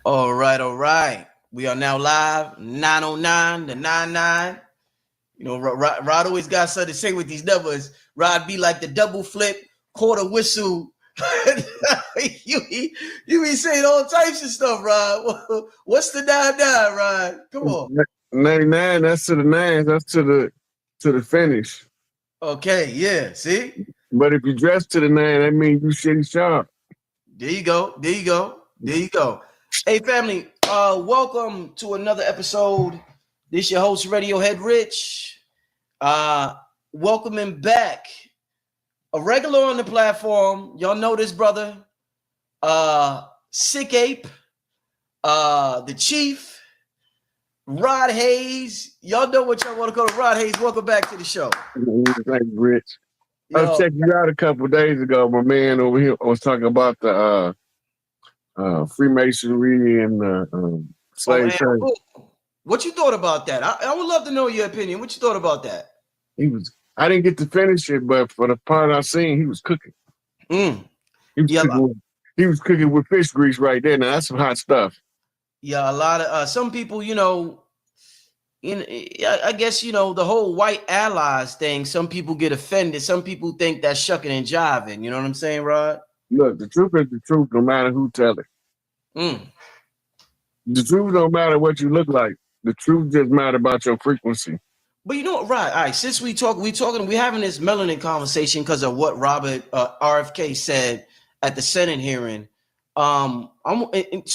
All right, all right. We are now live, 909 to 99. You know, Rod always got something to say with these numbers. Rod be like the double flip, quarter whistle. you, you be saying all types of stuff, Rod. What's the 99, Rod? Come on. 99, that's to the nines, that's to the finish. Okay, yeah. See? But if you dress to the nine, that means you shitty sharp. There you go. There you go. There you go. Hey, family, welcome to another episode. This your host, Radiohead Rich. Welcoming back a regular on the platform. Y'all know this brother. Sick Ape, the Chief, Rod Hayes. Y'all know what y'all want to call Rod Hayes. Welcome back to the show. Thanks, Rich. I was checking you out a couple of days ago. My man over here was talking about the Freemasonry and slave trade. What you thought about that? I would love to know your opinion. What you thought about that? I didn't get to finish it, but for the part I seen, he was cooking. He was cooking with fish grease right there. Now that's some hot stuff. Yeah, a lot of some people, I guess the whole white allies thing. Some people get offended. Some people think that's shucking and jiving. You know what I'm saying, Rod? Look, the truth is the truth, no matter who tell it. The truth don't matter what you look like. The truth just matter about your frequency. But you know what, right? All right. Since we're having this melanin conversation because of what Robert RFK said at the Senate hearing. So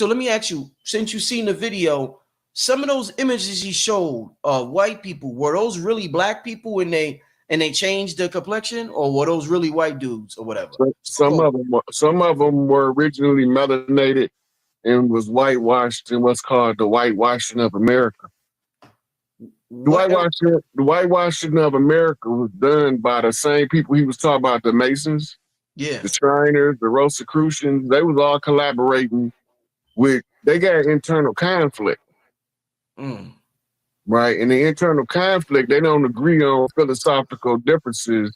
let me ask you, since you've seen the video, some of those images he showed of white people, were those really black people when they changed their complexion, or were those really white dudes or whatever? Some of them were originally melanated and was whitewashed in what's called the whitewashing of America. The whitewashing of America was done by the same people he was talking about, the Masons, the Shriners, the Rosicrucians. They was all collaborating with, they got internal conflict. Right? And the internal conflict, they don't agree on philosophical differences.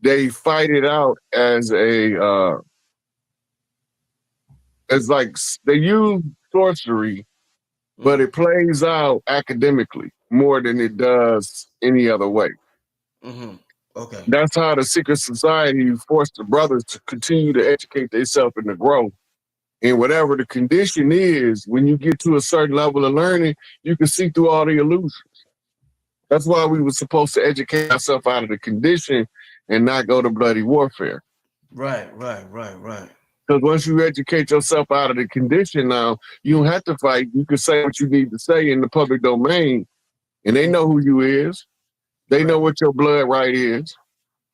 They fight it out as they use sorcery, but it plays out academically more than it does any other way. Okay. That's how the secret society forced the brothers to continue to educate themselves and to grow. And whatever the condition is, when you get to a certain level of learning, you can see through all the illusions. That's why we were supposed to educate ourselves out of the condition and not go to bloody warfare. Right. Because once you educate yourself out of the condition now, you don't have to fight. You can say what you need to say in the public domain, and they know who you is. They know what your blood right is.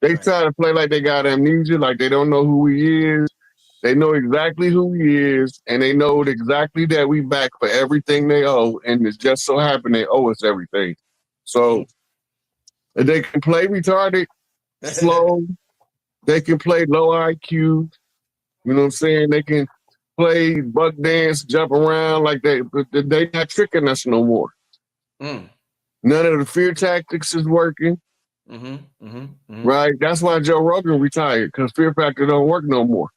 They try to play like they got amnesia, like they don't know who he is. They know exactly who he is, and they know exactly that we back for everything they owe, and it's just so happened they owe us everything. So if they can play retarded, slow, they can play low IQ, you know what I'm saying? They can play buck dance, jump around like they not tricking us no more. None of the fear tactics is working. Right? That's why Joe Rogan retired, because fear factor don't work no more.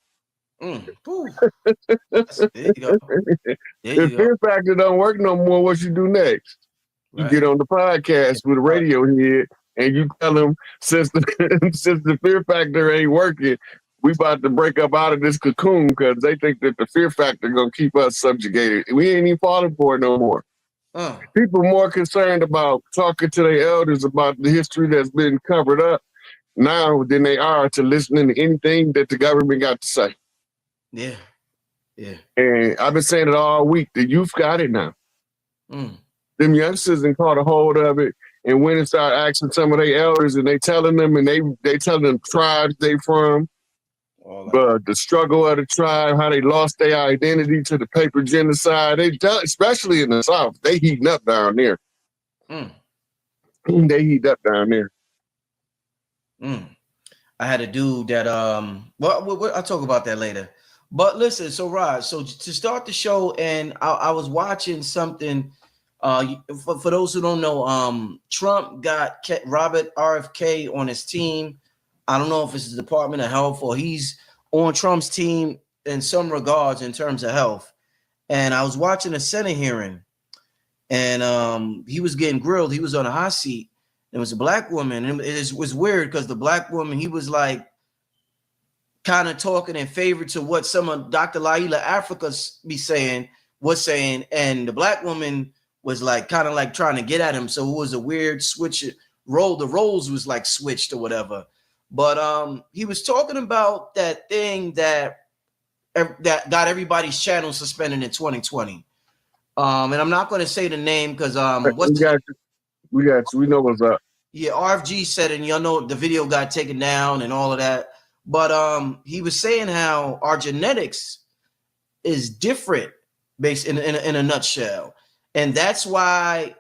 There you go. If fear factor don't work no more, what you do next? You get on the podcast with a radio head and you tell them, since the fear factor ain't working, we about to break up out of this cocoon because they think that the fear factor gonna keep us subjugated. We ain't even falling for it no more. People more concerned about talking to their elders about the history that's been covered up now than they are to listening to anything that the government got to say. Yeah. And I've been saying it all week. The youth got it now. Them youngsters done caught a hold of it and went and started asking some of their elders, and they telling them, and they telling them tribes they from, but the struggle of the tribe, how they lost their identity to the paper genocide. They tell, especially in the South, they heating up down there. They heat up down there. I had a dude that I'll talk about that later. But listen, so Rod, so to start the show, and I was watching something. For those who don't know, Trump got Robert RFK on his team. I don't know if it's the Department of Health or he's on Trump's team in some regards in terms of health. and I was watching a Senate hearing, and he was getting grilled. He was on a hot seat. There was a black woman, and it was weird because the black woman, he was like kind of talking in favor to what some of Dr. Laila Africa was saying, and the black woman was like kind of like trying to get at him. So it was a weird switch role. The roles was like switched or whatever. But he was talking about that thing that got everybody's channel suspended in 2020. And I'm not going to say the name because we got you. We know what's up. Yeah, RFG said it, and y'all know the video got taken down and all of that. But he was saying how our genetics is different, based in a nutshell, and that's why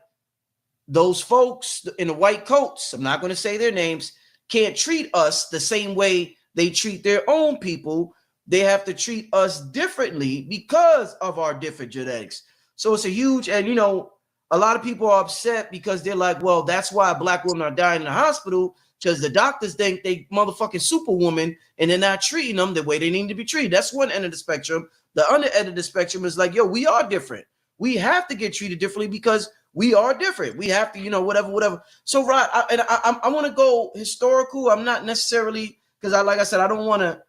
those folks in the white coats, I'm not going to say their names, can't treat us the same way they treat their own people. They have to treat us differently because of our different genetics. So it's a huge, and a lot of people are upset because they're like, well, that's why black women are dying in the hospital, because the doctors think they motherfucking superwoman and they're not treating them the way they need to be treated. That's one end of the spectrum. The other end of the spectrum is like, yo, we are different. We have to get treated differently because we are different. We have to, whatever. So, Rod, I want to go historical. I'm not necessarily, because like I said, I don't want to.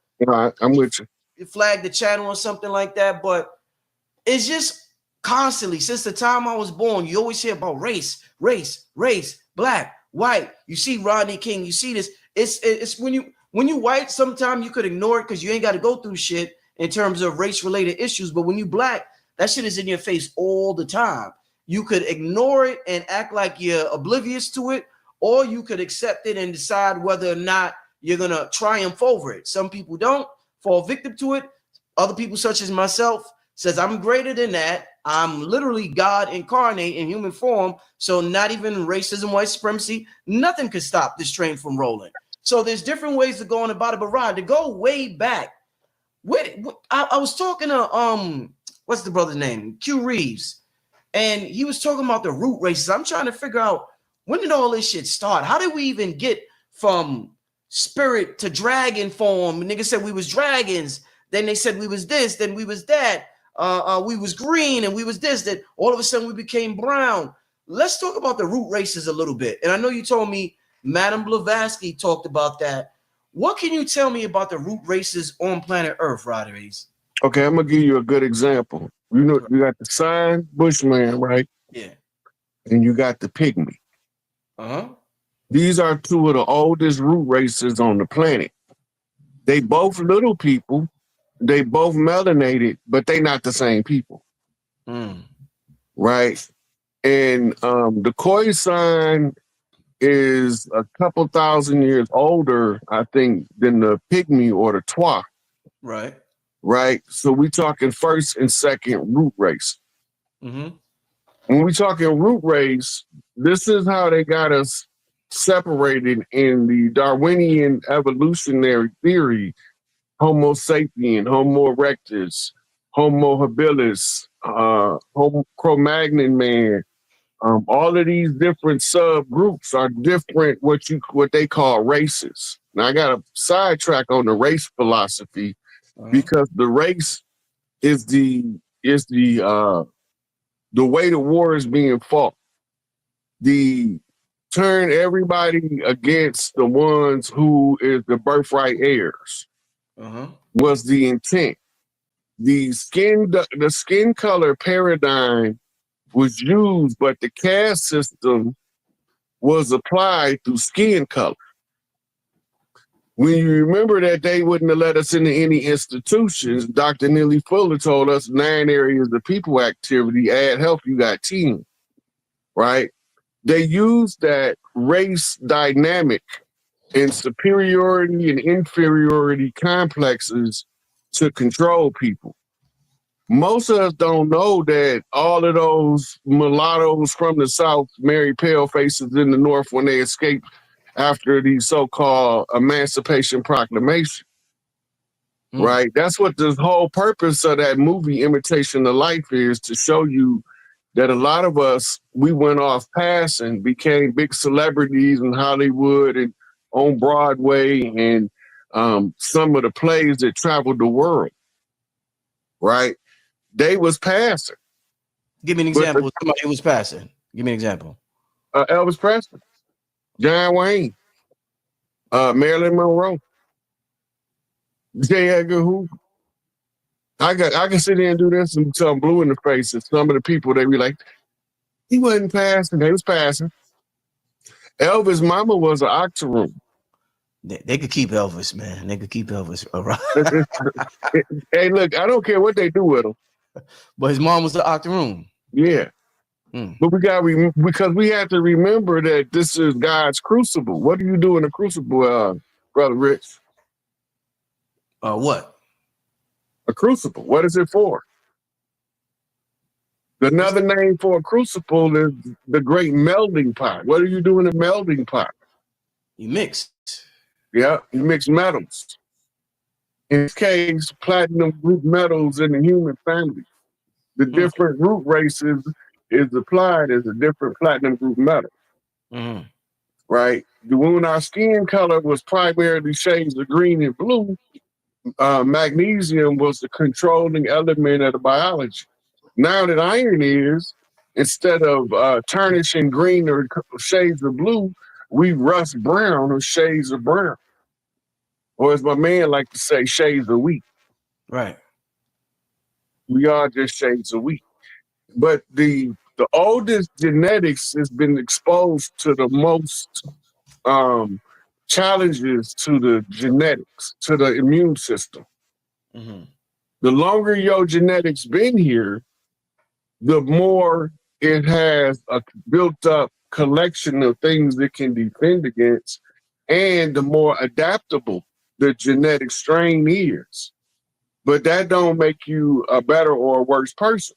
I'm with you. Flag the channel or something like that, but it's just constantly since the time I was born, you always hear about race, black, white. You see Rodney King, you see this. It's when you white, sometimes you could ignore it because you ain't got to go through shit in terms of race-related issues. But when you black, that shit is in your face all the time. You could ignore it and act like you're oblivious to it, or you could accept it and decide whether or not you're gonna triumph over it. Some people don't fall victim to it. Other people, such as myself, says I'm greater than that. I'm literally God incarnate in human form. So not even racism, white supremacy, nothing could stop this train from rolling. So there's different ways of going about it. But Rod, to go way back, I was talking to what's the brother's name? Q Reeves, and he was talking about the root races. I'm trying to figure out, when did all this shit start? How did we even get from spirit to dragon form? Niggas said we was dragons. Then they said we was this. Then we was that. We was green and we was this. That all of a sudden we became brown. Let's talk about the root races a little bit. And I know you told me Madame Blavatsky talked about that. What can you tell me about the root races on planet Earth, Rodriguez? Okay, I'm gonna give you a good example. You got the sign Bushman, right? Yeah. And you got the pygmy. These are two of the oldest root races on the planet. They both little people. They both melanated, but they not the same people. Right? And the Khoisan is a couple thousand years older, I think, than the pygmy or the Twa. Right. Right? So we talking first and second root race. When we talking root race, this is how they got us separated in the Darwinian evolutionary theory. Homo sapien, Homo erectus, Homo habilis, Homo Cro-Magnon man. All of these different subgroups are different, what they call races. Now I got a sidetrack on the race philosophy because the race is the way the war is being fought. The turn everybody against the ones who is the birthright heirs. Was the intent. The skin color paradigm was used, but the caste system was applied through skin color. When you remember that they wouldn't have let us into any institutions, Dr. Neely Fuller told us 9 areas of people activity, add health, you got 10, right? They used that race dynamic and superiority and inferiority complexes to control people. Most of us don't know that all of those mulattoes from the South marry pale faces in the North when they escaped after the so-called Emancipation Proclamation. Right? That's what the whole purpose of that movie, Imitation of Life, is, to show you that a lot of us, we went off path and became big celebrities in Hollywood and on Broadway and some of the plays that traveled the world, right? They was passing. Give me an But example. Somebody who was passing. Give me an example. Elvis Presley, John Wayne, Marilyn Monroe, J. Edgar Hoover. I can sit there and do this until I'm blue in the face. And some of the people, they be like, he wasn't passing. They was passing. Elvis' mama was an octoroon. They could keep Elvis, man. They could keep Elvis around. Hey, look, I don't care what they do with him. But his mom was the octoroon. Yeah. But because we have to remember that this is God's crucible. What do you do in a crucible, Brother Rich? What? A crucible. What is it for? Another name for a crucible is the great melding pot. What do you do in a melding pot? You mix. Yeah, you mix metals. In this case, platinum group metals in the human family. The different root races is applied as a different platinum group metal. Right? When our skin color was primarily shades of green and blue, magnesium was the controlling element of the biology. Now that iron is, instead of tarnishing green or shades of blue, we rust brown or shades of brown. Or as my man like to say, shades of wheat. Right. We are just shades of wheat. But the oldest genetics has been exposed to the most challenges to the genetics, to the immune system. The longer your genetics been here, the more it has a built up collection of things it can defend against, and the more adaptable the genetic strain is. But that don't make you a better or a worse person.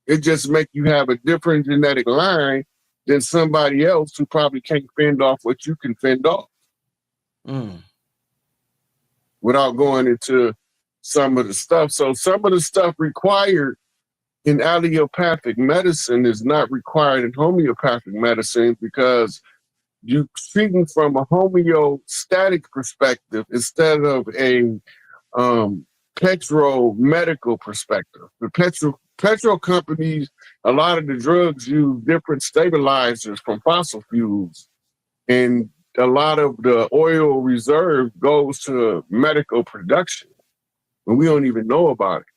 It just make you have a different genetic line than somebody else who probably can't fend off what you can fend off. Without going into some of the stuff. So some of the stuff required in allopathic medicine is not required in homeopathic medicine because you treating from a homeostatic perspective instead of a petro-medical perspective. The petro companies, a lot of the drugs use different stabilizers from fossil fuels, and a lot of the oil reserve goes to medical production, and we don't even know about it.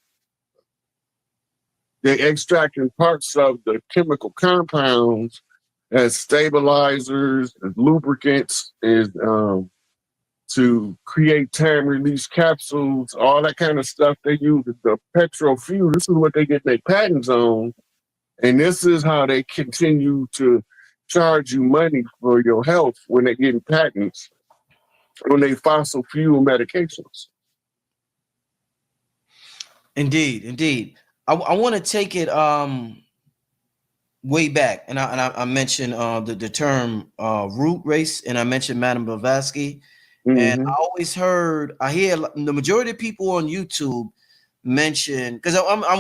They're extracting parts of the chemical compounds as stabilizers, as lubricants, as to create time-release capsules, all that kind of stuff. They use the petrol fuel. This is what they get their patents on, and this is how they continue to charge you money for your health when they're getting patents on their fossil fuel medications. Indeed. I want to take it way back, and I mentioned the term root race, and I mentioned Madame Blavatsky, and I hear the majority of people on YouTube mention, because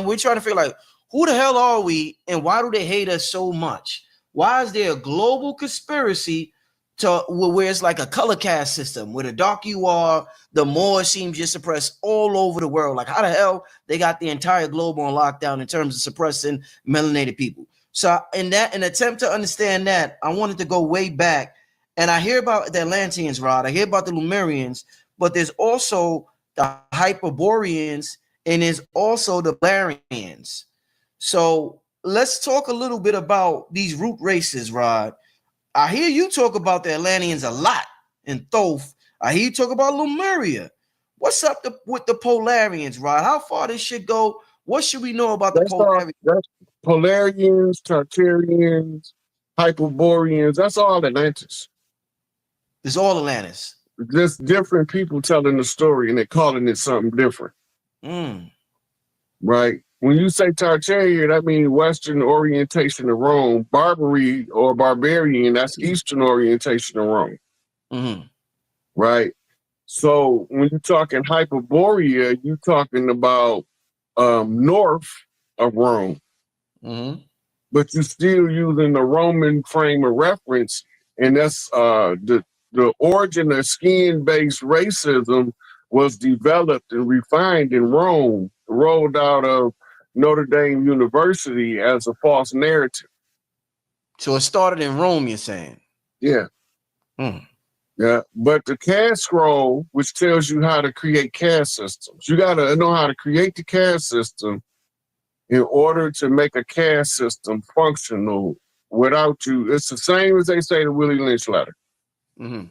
we're trying to figure like, who the hell are we, and why do they hate us so much? Why is there a global conspiracy to where it's like a color cast system, where the darker you are, the more it seems you're suppressed all over the world? Like, how the hell they got the entire globe on lockdown in terms of suppressing melanated people? So in an attempt to understand that, I wanted to go way back, and I hear about the Atlanteans, Rod. I hear about the Lemurians, but there's also the Hyperboreans, and there's also the Valerians. So let's talk a little bit about these root races, Rod. I hear you talk about the Atlanteans a lot in Thoth. I hear you talk about Lemuria. What's up with the Polarians, Rod? How far this shit go? What should we know about the Polarians? That's Polarians, Tartarians, Hyperboreans. That's all Atlantis. It's all Atlantis. Just different people telling the story, and they're calling it something different. Right? When you say Tartarian, that means Western orientation of Rome. Barbary or barbarian, that's Eastern orientation of Rome. Right? So when you're talking Hyperborea, you're talking about north of Rome. But you're still using the Roman frame of reference, and that's the origin of skin-based racism was developed and refined in Rome, rolled out of Notre Dame University as a false narrative. So it started in Rome, you're saying? Yeah. Hmm. Yeah. But the caste scroll, which tells you how to create caste systems, you got to know how to create the caste system in order to make a caste system functional without you. It's the same as they say the Willie Lynch letter. Mm-hmm.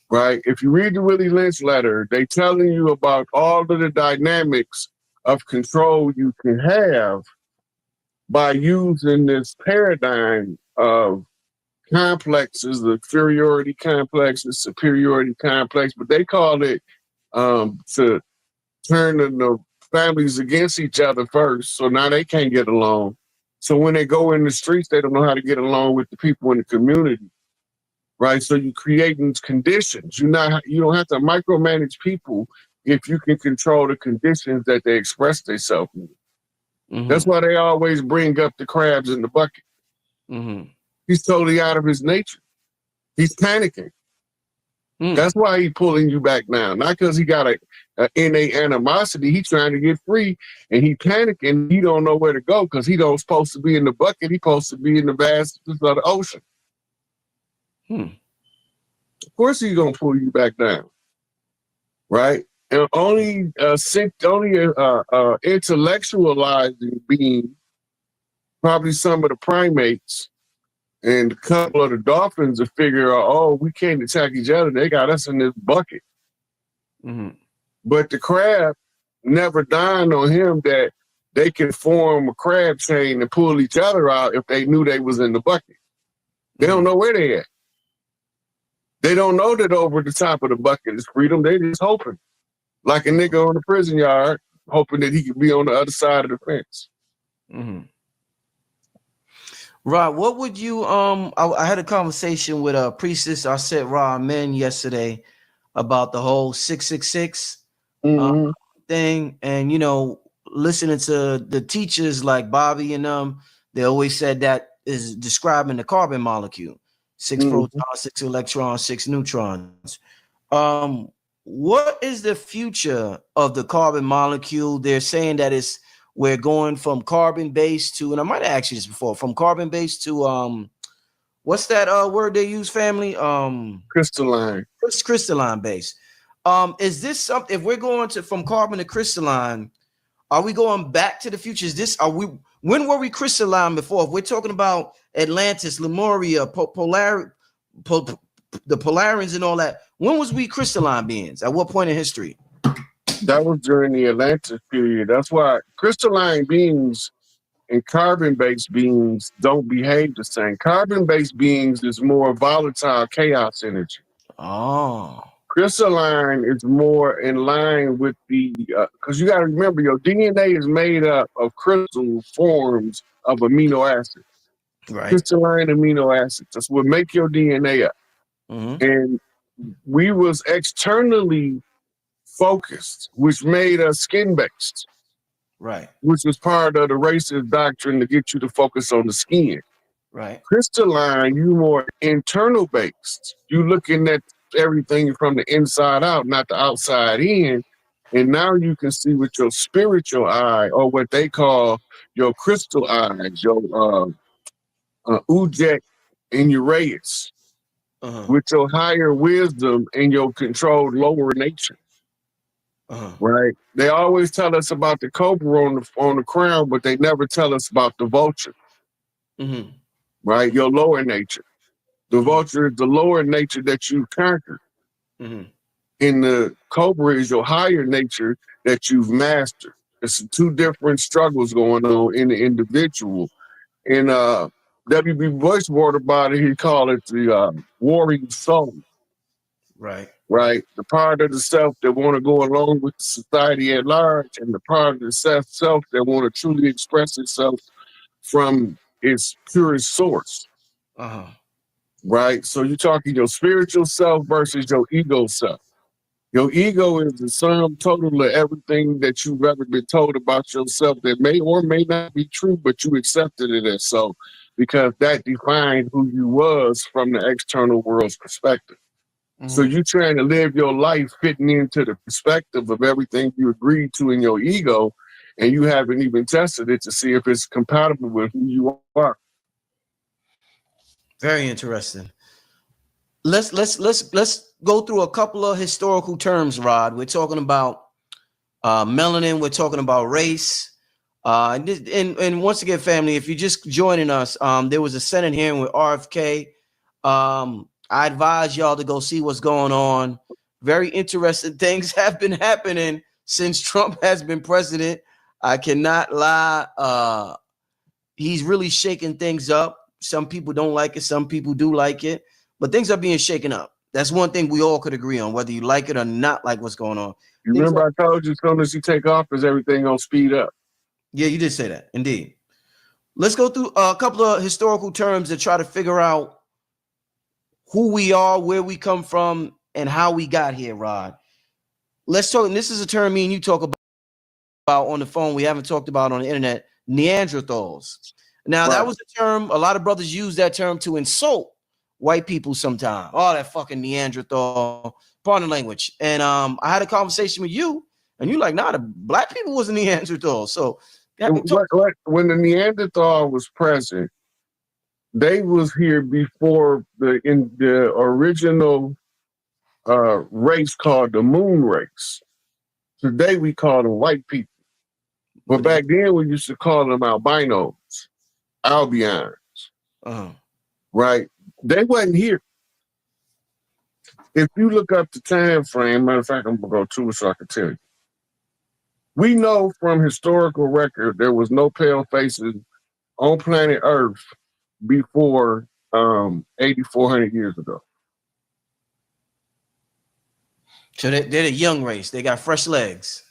Right? If you read the Willie Lynch letter, they telling you about all of the dynamics of control you can have by using this paradigm of complexes, the inferiority complex, the superiority complex, but they call it to turn the families against each other first. So now they can't get along. So when they go in the streets, they don't know how to get along with the people in the community. Right. So you're creating conditions. You don't have to micromanage people if you can control the conditions that they express themselves in. Mm-hmm. That's why they always bring up the crabs in the bucket. Mm-hmm. He's totally out of his nature. He's panicking. That's why he's pulling you back now. Not because he got a innate animosity. He's trying to get free and he panicking. He don't know where to go because he don't supposed to be in the bucket. He's supposed to be in the vastness of the ocean. Of course he's gonna pull you back down. Right? And only intellectualizing being, probably some of the primates and a couple of the dolphins will figure out, oh, we can't attack each other. They got us in this bucket. Mm-hmm. But the crab never dawned on him that they can form a crab chain and pull each other out if they knew they was in the bucket. They don't know where they at. They don't know that over the top of the bucket is freedom. They just hoping. Like a nigga on the prison yard, hoping that he could be on the other side of the fence. Mm-hmm. Right. What would you I had a conversation with a priestess, I said Ra Men yesterday about the whole 666 thing. And listening to the teachers like Bobby and they always said that is describing the carbon molecule. 6 protons, 6 electrons, 6 neutrons. What is the future of the carbon molecule? They're saying that we're going from carbon based to, and I might have asked you this before, from carbon based to what's that word they use, family? Crystalline. Crystalline base. Is this something, if we're going from carbon to crystalline, are we going back to the future? When were we crystalline before? If we're talking about Atlantis, Lemuria, the Polarians and all that, when was we crystalline beings? At what point in history? That was during the Atlantis period. That's why crystalline beings and carbon-based beings don't behave the same. Carbon-based beings is more volatile chaos energy. Oh. Crystalline is more in line with the, because you got to remember, your DNA is made up of crystal forms of amino acids. Right. Crystalline amino acids. That's what make your DNA up. Mm-hmm. And we was externally focused, which made us skin-based. Right. Which was part of the racist doctrine to get you to focus on the skin. Right. Crystalline, you more internal based. You looking at everything from the inside out, not the outside in. And now you can see with your spiritual eye, or what they call your crystal eyes, your Ujek and Uraeus, with your higher wisdom and your controlled lower nature. Right? They always tell us about the cobra on the crown, but they never tell us about the vulture. Mm-hmm. Right? Your lower nature. The vulture is the lower nature that you've conquered. Mm-hmm. And the cobra is your higher nature that you've mastered. It's two different struggles going on in the individual. And W.B. Bush wrote about it. He called it the warring soul. Right. Right? The part of the self that want to go along with society at large, and the part of the self that want to truly express itself from its purest source. Right? So you're talking your spiritual self versus your ego self. Your ego is the sum total of everything that you've ever been told about yourself that may or may not be true, but you accepted it as so because that defined who you was from the external world's perspective. So you're trying to live your life fitting into the perspective of everything you agreed to in your ego, and you haven't even tested it to see if it's compatible with who you are. Very interesting. Let's go through a couple of historical terms, Rod. We're talking about melanin. We're talking about race. And once again, family, if you're just joining us, there was a Senate hearing with RFK. I advise y'all to go see what's going on. Very interesting things have been happening since Trump has been president. I cannot lie. He's really shaking things up. Some people don't like it. Some people do like it. But things are being shaken up. That's one thing we all could agree on, whether you like it or not like what's going on. You remember I told you as soon as you take office, everything gonna speed up. Yeah, you did say that. Indeed. Let's go through a couple of historical terms to try to figure out who we are, where we come from, and how we got here, Rod. Let's talk. And this is a term me and you talk about on the phone. We haven't talked about on the internet. Neanderthals. Now, that was a term. A lot of brothers use that term to insult white people sometimes. Oh, that fucking Neanderthal. Pardon the language. And I had a conversation with you, and you're like, nah, the black people was a Neanderthal. So when the Neanderthal was present, they was here before the original race called the moon race. Today we call them white people. But back then we used to call them albinos, albions. Right? They wasn't here. If you look up the time frame, matter of fact, I'm gonna go to it so I can tell you. We know from historical record there was no pale faces on planet Earth before 8,400 years ago. So they're the young race. They got fresh legs.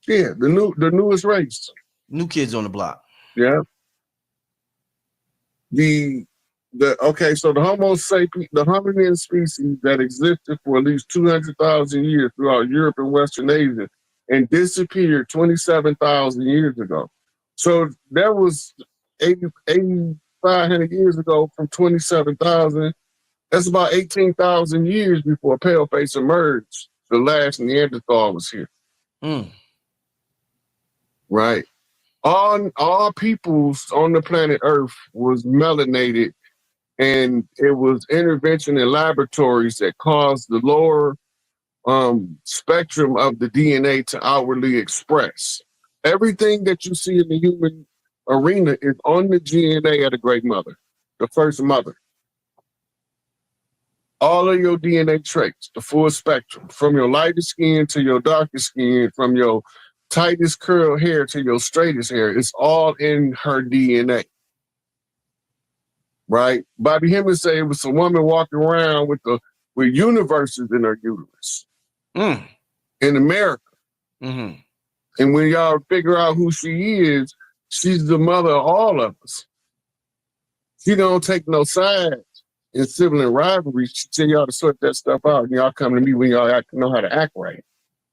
Yeah, the newest race. New kids on the block. Yeah. So the Homo sapiens, the hominin species that existed for at least 200,000 years throughout Europe and Western Asia and disappeared 27,000 years ago. So that was 8,500 years ago from 27,000. That's about 18,000 years before paleface emerged. The last Neanderthal was here. Right. All peoples on the planet Earth was melanated, and it was intervention in laboratories that caused the lower spectrum of the DNA to outwardly express. Everything that you see in the human arena is on the DNA of the great mother, the first mother. All of your DNA traits, the full spectrum, from your lightest skin to your darkest skin, from your tightest curl hair to your straightest hair, it's all in her DNA. Right? Bobby Hemmings said it was a woman walking around with universes in her uterus. In America. And when y'all figure out who she is, she's the mother of all of us. She don't take no sides in sibling rivalry. She tell y'all to sort that stuff out, and y'all come to me when y'all know how to act right.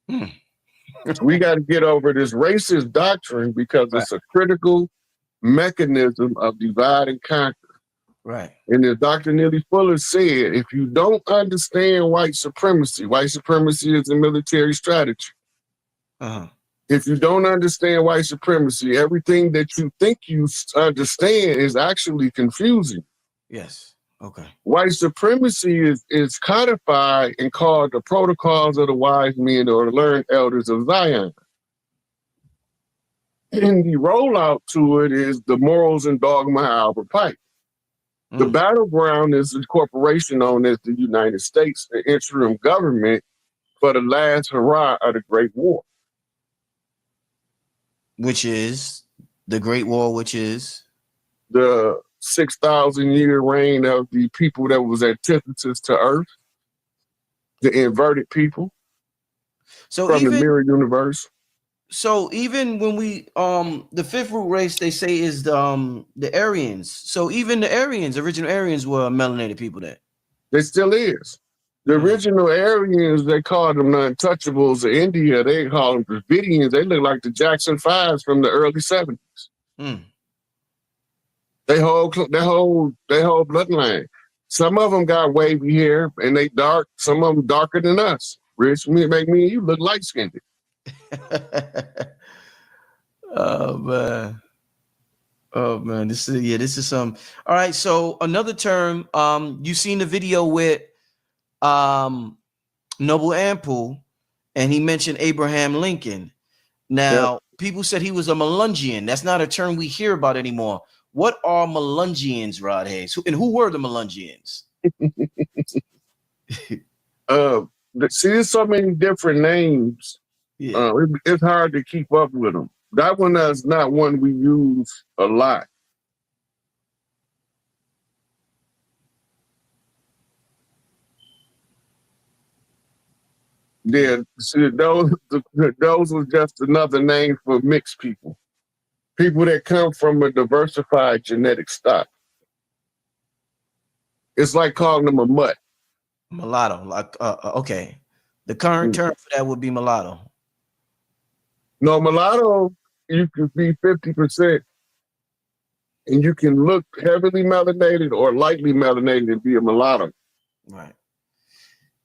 So we got to get over this racist doctrine because it's a critical mechanism of divide and conquer. Right. And as Dr. Neely Fuller said, if you don't understand white supremacy is a military strategy. If you don't understand white supremacy, everything that you think you understand is actually confusing. Yes. Okay. White supremacy is codified and called the protocols of the wise men or the learned elders of Zion. And the rollout to it is the morals and dogma of Albert Pike. The battleground is a corporation known as the United States, the interim government for the last hurrah of the Great War. Which is the Great War, which is the 6,000-year reign of the people that was antithesis to Earth, the inverted people, so from the mirror universe. So even when we the fifth root race they say is the Aryans. So even the Aryans, original Aryans, were melanated people then. They still is. The original Aryans, they called them the untouchables of India. They call them Dravidians. They look like the Jackson Fives from the early 70s. They whole bloodline. Some of them got wavy hair and they dark. Some of them darker than us. Rich, make me and you look light skinned. Oh man. Oh man, this is some. All right, so another term. You seen the video with um Noble Ample, and he mentioned Abraham Lincoln. Yep. Now, people said he was a Melungian. That's not a term we hear about anymore. What are Melungians, Rod Hayes? And who were the Melungians? See, there's so many different names. Yeah. It's hard to keep up with them. That one is not one we use a lot. Yeah, see, those was just another name for mixed people. People that come from a diversified genetic stock. It's like calling them a mutt. Mulatto. Like okay. The current term for that would be mulatto. No, mulatto, you could be 50% and you can look heavily melanated or lightly melanated and be a mulatto. Right.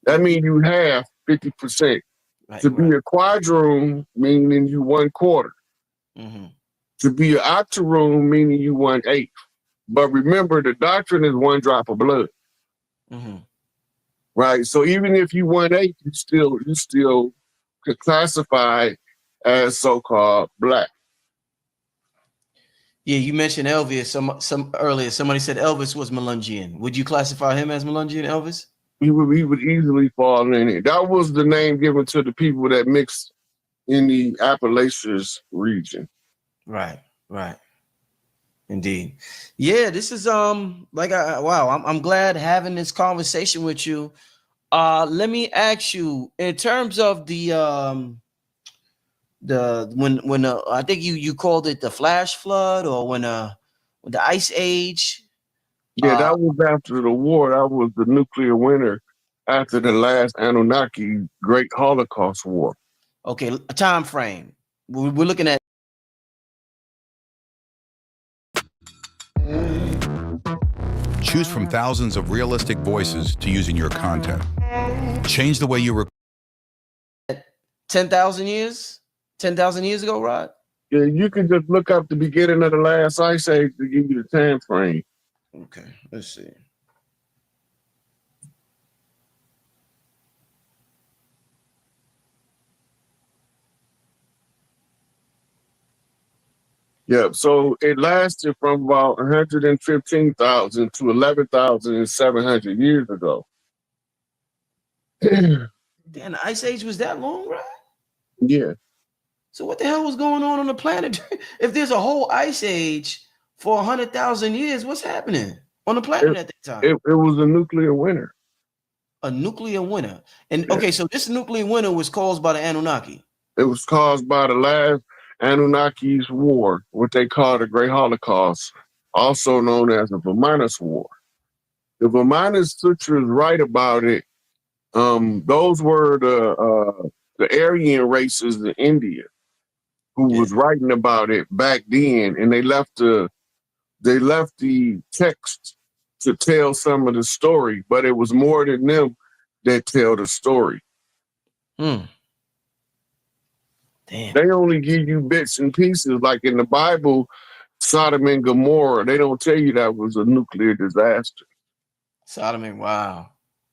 That means you have 50%. Right, To be a quadroon, meaning you 1/4. Mm-hmm. To be an octoroon, meaning you 1/8. But remember, the doctrine is one drop of blood. Mm-hmm. Right. So even if you 1/8, you still could classify as so-called black. Yeah, you mentioned Elvis some earlier. Somebody said Elvis was Melungian. Would you classify him as Melungian, Elvis? He would easily fall in it. That was the name given to the people that mixed in the Appalachians region. Right, right. Indeed. Yeah, this is wow, I'm glad having this conversation with you. Let me ask you, in terms of the when I think you called it the flash flood, or when the ice age. Yeah, that was after the war. That was the nuclear winter after the last Anunnaki Great Holocaust War. Okay, a time frame. We're looking at. Choose from thousands of realistic voices to use in your content. Change the way you record. 10,000 years? 10,000 years ago, Rod? Yeah, you can just look up the beginning of the last ice age to give you the time frame. Okay, let's see. Yeah, so it lasted from about 115,000 to 11,700 years ago. Damn, the ice age was that long, right? Yeah. So what the hell was going on the planet? If there's a whole ice age for 100,000 years, what's happening on the planet at that time? It was a nuclear winter. A nuclear winter. And okay, so this nuclear winter was caused by the Anunnaki. It was caused by the last Anunnaki's war, what they call the Great Holocaust, also known as the Vimanis War. The Vimanis Sutras write about it. Those were the Aryan races in India who was writing about it back then, and they left the text to tell some of the story, but it was more than them that tell the story. Damn. They only give you bits and pieces, like in the Bible, Sodom and Gomorrah. They don't tell you that was a nuclear disaster. Sodom and wow.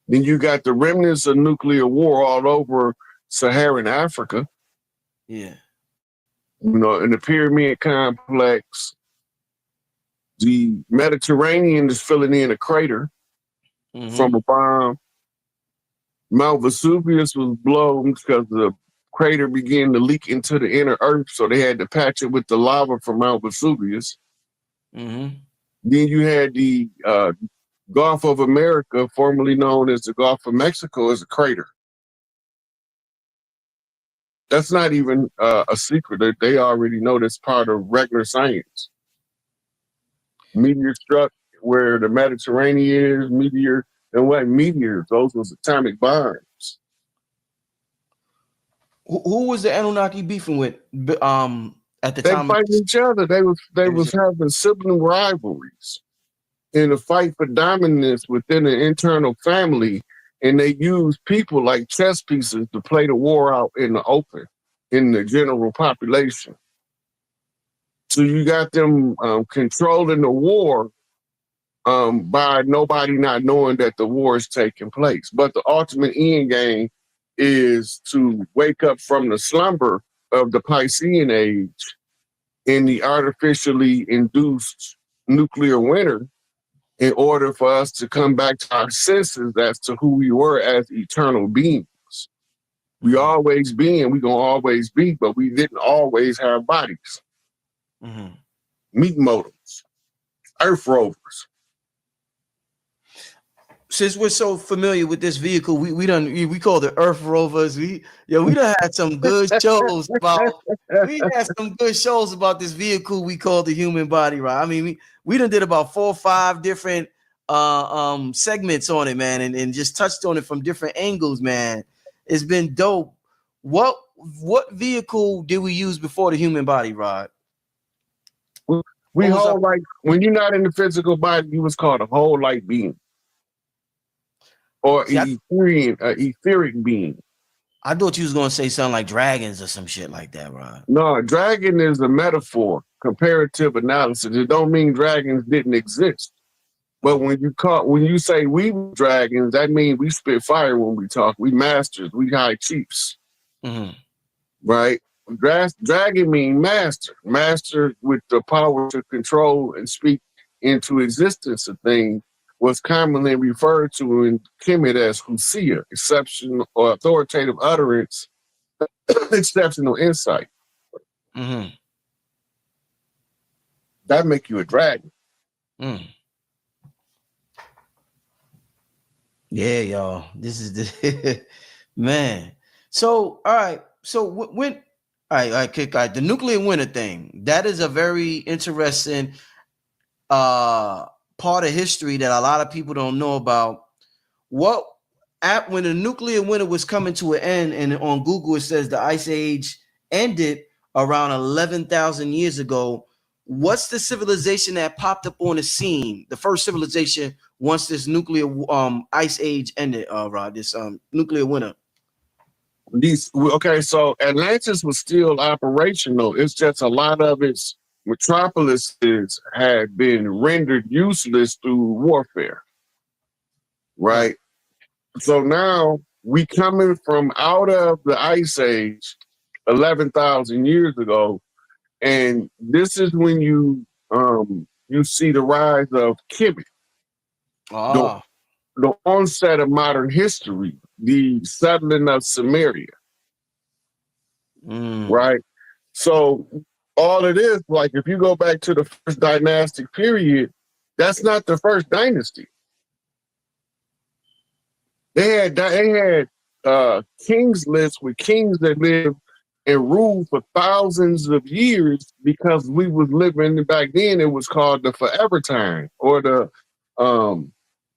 Then you got the remnants of nuclear war all over Saharan Africa. Yeah. You know, in the pyramid complex, the Mediterranean is filling in a crater from a bomb. Mount Vesuvius was blown because the crater began to leak into the inner earth, so they had to patch it with the lava from Mount Vesuvius. Then you had the Gulf of America, formerly known as the Gulf of Mexico, as a crater. That's not even a secret. They already know that's part of regular science. Meteor struck where the Mediterranean is, meteor, and what meteors? Those was atomic bombs. Who was the Anunnaki beefing with at the They time? fighting each other. They was having sibling rivalries in a fight for dominance within an internal family, and they used people like chess pieces to play the war out in the open, in the general population. So you got them controlling the war by nobody not knowing that the war is taking place. But the ultimate end game is to wake up from the slumber of the Piscean age in the artificially induced nuclear winter in order for us to come back to our senses as to who we were as eternal beings. We always been, we gonna always be, but we didn't always have bodies. Meat modems, Earth rovers. Since we're so familiar with this vehicle, we call the Earth rovers. We done had some good shows about this vehicle we call the human body, right? I mean, we done did about 4 or 5 different segments on it, man, and just touched on it from different angles, man. It's been dope. What vehicle did we use before the human body, Rod? We whole like when you're not in the physical body, you was called a whole light being. Or etheric being. I thought you was gonna say something like dragons or some shit like that, Rod. No, dragon is a metaphor, comparative analysis. It don't mean dragons didn't exist. But when you say we dragons, that means we spit fire when we talk. We masters, we high chiefs. Right? Dragon mean master. Master with the power to control and speak into existence a thing was commonly referred to in Kemet as Husia, exceptional or authoritative utterance, exceptional insight. That make you a dragon. Yeah, y'all. This is the man. So, all right. So when the nuclear winter thing, that is a very interesting part of history that a lot of people don't know about. When the nuclear winter was coming to an end, and on Google it says the ice age ended around 11,000 years ago. What's the civilization that popped up on the scene? The first civilization once this nuclear ice age ended, Rod, this nuclear winter. So Atlantis was still operational. It's just a lot of its metropolises had been rendered useless through warfare. Right? So now we coming from out of the ice age 11,000 years ago, and this is when you see the rise of Kemet. The onset of modern history, the settling of Samaria. Right? So all it is, like if you go back to the first dynastic period, that's not the first dynasty. They had kings lists with kings that lived and ruled for thousands of years because we was living back then. It was called the forever time, or the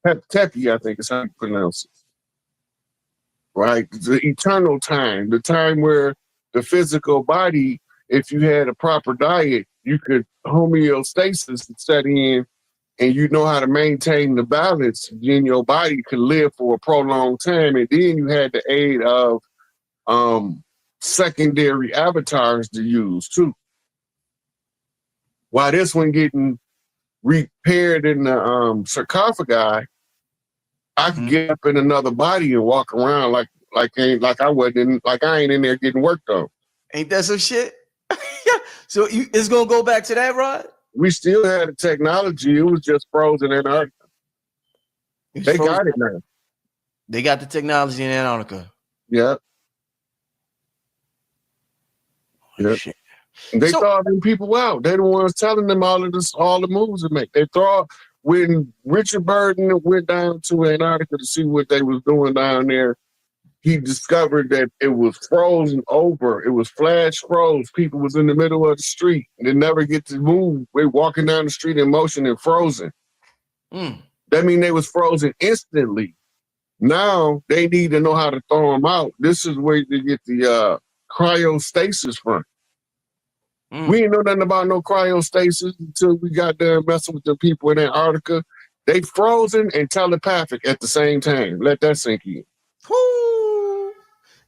Tepi, I think is how you pronounce it. Right? The eternal time, the time where the physical body, if you had a proper diet, you could homeostasis set in, and you know how to maintain the balance, then your body could live for a prolonged time. And then you had the aid of secondary avatars to use too. While this one getting repaired in the sarcophagi, I could get up in another body and walk around like I ain't in there getting worked on. Ain't that some shit? So it's gonna go back to that, Rod? We still had the technology. It was just frozen in Antarctica. They got it now. They got the technology in Antarctica. Yeah. Yeah. Shit. They thought them people out. They the ones telling them all the moves to make. They thought when Richard Burton went down to Antarctica to see what they was doing down there, he discovered that it was frozen over. It was flash froze. People was in the middle of the street. They never get to move. They walking down the street in motion and frozen. That means they was frozen instantly. Now they need to know how to throw them out. This is where you get the cryostasis from. We didn't know nothing about no cryostasis until we got there messing with the people in Antarctica. They frozen and telepathic at the same time. Let that sink in.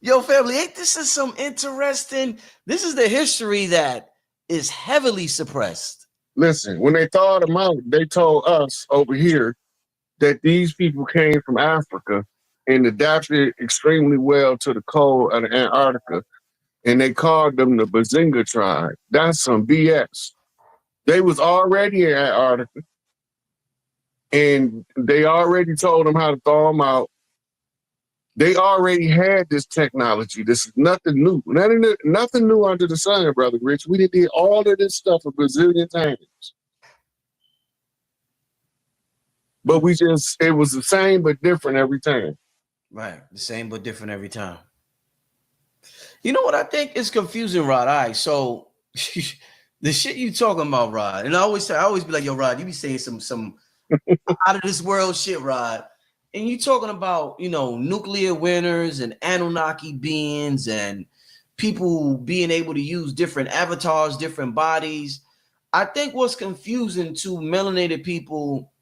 Yo, family, ain't this is some interesting? This is the history that is heavily suppressed. Listen, when they thawed them out, they told us over here that these people came from Africa and adapted extremely well to the cold of Antarctica, and they called them the Bazinga tribe. That's some BS. They was already in Antarctica, and they already told them how to thaw them out. They already had this technology. This is nothing new. Nothing new under the sun, Brother Rich. We did all of this stuff a bazillion times. But it was the same but different every time. Right. The same but different every time. You know what I think is confusing, Rod? All right, so the shit you talking about, Rod, and I always be like, yo, Rod, you be saying some out of this world shit, Rod. And you talking about, nuclear winners and Anunnaki beings and people being able to use different avatars, different bodies. I think what's confusing to melanated people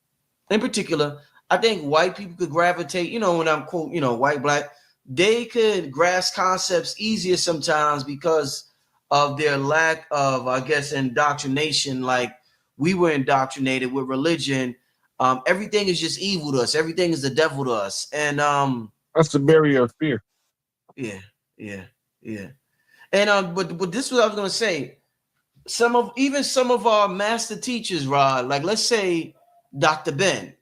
in particular, I think white people could gravitate, when I'm quote, white, black, they could grasp concepts easier sometimes because of their lack of, I guess, indoctrination. Like we were indoctrinated with religion. Everything is just evil to us. Everything is the devil to us. And that's the barrier of fear. Yeah. And but this is what I was gonna say. Some of our master teachers, Rod, like let's say Dr. Ben,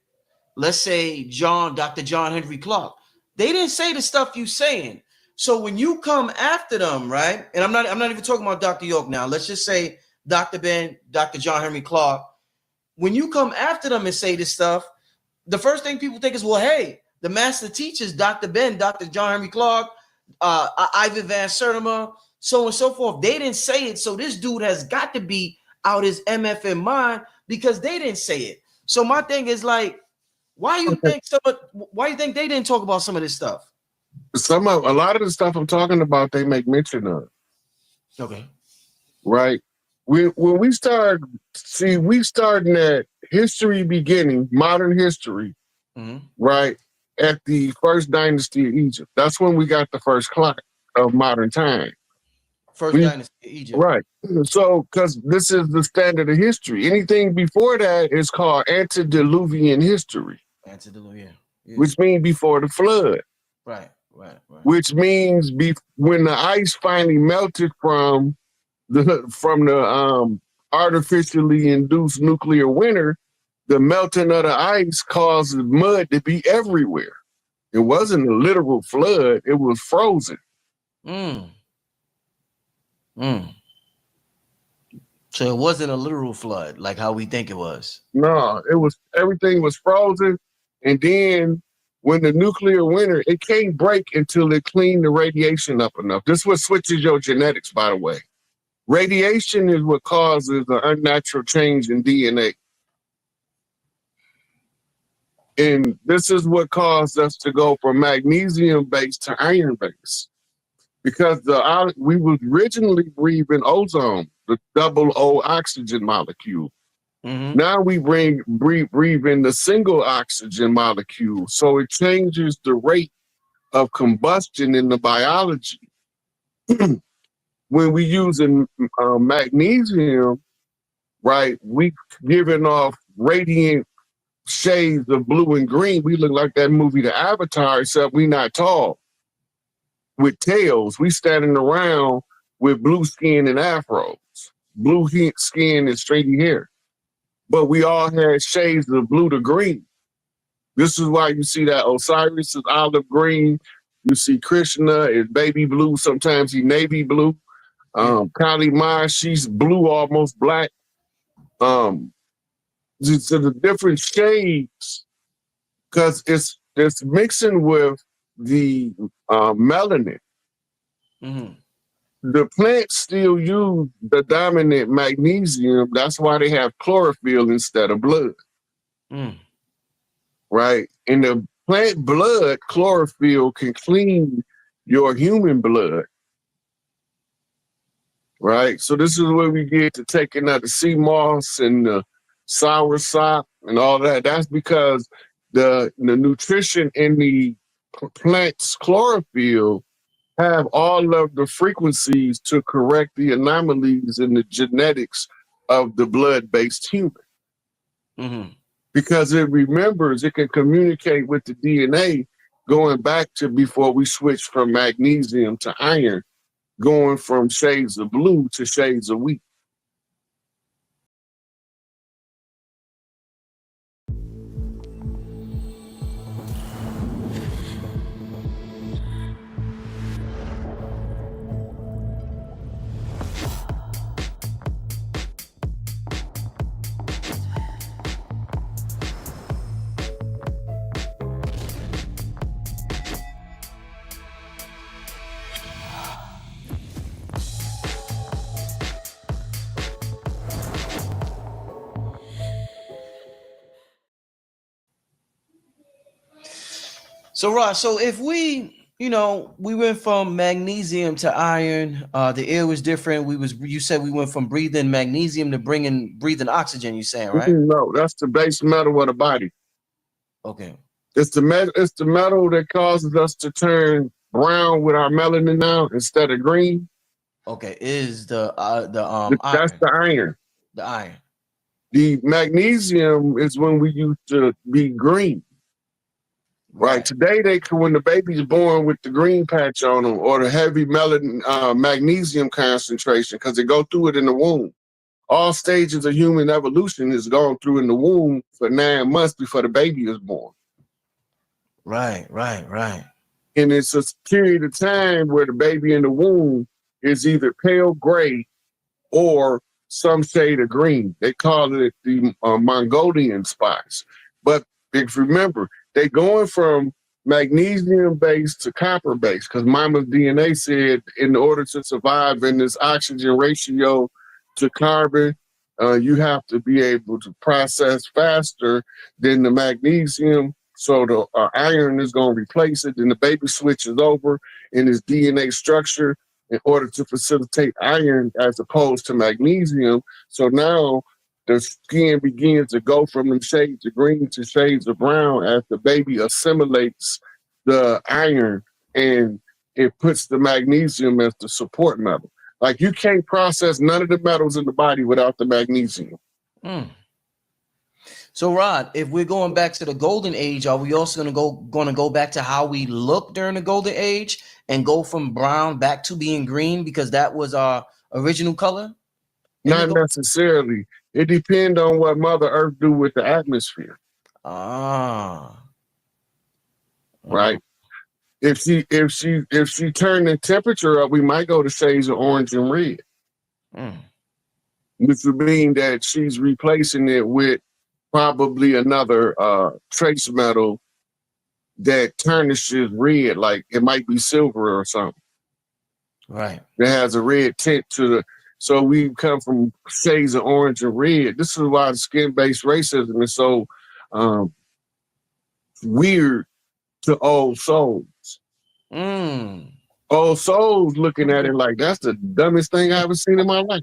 let's say Dr. John Henry Clark, they didn't say the stuff you saying. So when you come after them, right? And I'm not even talking about Dr. York now. Let's just say Dr. Ben, Dr. John Henry Clark. When you come after them and say this stuff, the first thing people think is, well, hey, the master teachers, Dr. Ben, Dr. John Henry Clark, Ivan Van Sertima, so on and so forth. They didn't say it. So this dude has got to be out his MFM mind because they didn't say it. So my thing is like, why you think they didn't talk about some of this stuff? A lot of the stuff I'm talking about, they make mention of. Okay. Right. When we starting at history beginning, modern history, right, at the first dynasty of Egypt. That's when we got the first clock of modern time. First dynasty of Egypt. Right. So, because this is the standard of history. Anything before that is called antediluvian history. Antediluvian. Yeah. Which means before the flood. Right. Which means when the ice finally melted from the artificially induced nuclear winter, the melting of the ice caused mud to be everywhere. It wasn't a literal flood; it was frozen. So it wasn't a literal flood like how we think it was. No, everything was frozen, and then when the nuclear winter, it can't break until it cleaned the radiation up enough. This is what switches your genetics, by the way. Radiation is what causes an unnatural change in DNA. And this is what caused us to go from magnesium-based to iron-based. Because we was originally breathing ozone, the double O oxygen molecule. Now we breathe in the single oxygen molecule. So it changes the rate of combustion in the biology. When we using magnesium, right, we giving off radiant shades of blue and green. We look like that movie, The Avatar, except we not tall. With tails, we standing around with blue skin and afros, blue skin and straighty hair. But we all had shades of blue to green. This is why you see that Osiris is olive green. You see Krishna is baby blue. Sometimes he's navy blue. Kali Ma, she's blue, almost black. So the different shades, because it's mixing with the melanin. The plants still use the dominant magnesium. That's why they have chlorophyll instead of blood. Right? In the plant blood, chlorophyll can clean your human blood. Right? So this is where we get to taking out the sea moss and the sour sop and all that. That's because the nutrition in the plant's chlorophyll have all of the frequencies to correct the anomalies in the genetics of the blood-based human. Mm-hmm. Because it remembers, it can communicate with the DNA going back to before we switched from magnesium to iron, going from shades of blue to shades of wheat. So Rod, so if we, we went from magnesium to iron, the air was different. You said we went from breathing magnesium to breathing oxygen. You saying, right? No, that's the base metal of the body. Okay. It's the metal that causes us to turn brown with our melanin now instead of green. Okay, is the That's iron. the iron. The iron. The magnesium is when we used to be green. Right. Today, when the baby's born with the green patch on them or the heavy magnesium concentration, because they go through it in the womb. All stages of human evolution is gone through in the womb for 9 months before the baby is born. Right. And it's a period of time where the baby in the womb is either pale gray or some shade of green. They call it the Mongolian spots. But if you remember, they going from magnesium based to copper based because mama's DNA said in order to survive in this oxygen ratio to carbon, you have to be able to process faster than the magnesium. So the iron is going to replace it. Then the baby switches over in his DNA structure in order to facilitate iron as opposed to magnesium. So now the skin begins to go from them shades of green to shades of brown as the baby assimilates the iron and it puts the magnesium as the support metal. Like you can't process none of the metals in the body without the magnesium. Mm. So Rod, if we're going back to the golden age, are we also going to go back to how we look during the golden age and go from brown back to being green because that was our original color? Not necessarily. It depends on what Mother Earth do with the atmosphere. Right. If she turn the temperature up, we might go to shades of orange and red. Which would mean that she's replacing it with probably another trace metal that tarnishes red, like it might be silver or something. Right. That has a red tint to the. So we come from shades of orange and red. This is why skin-based racism is so weird to old souls. Old souls looking at it like that's the dumbest thing I ever seen in my life.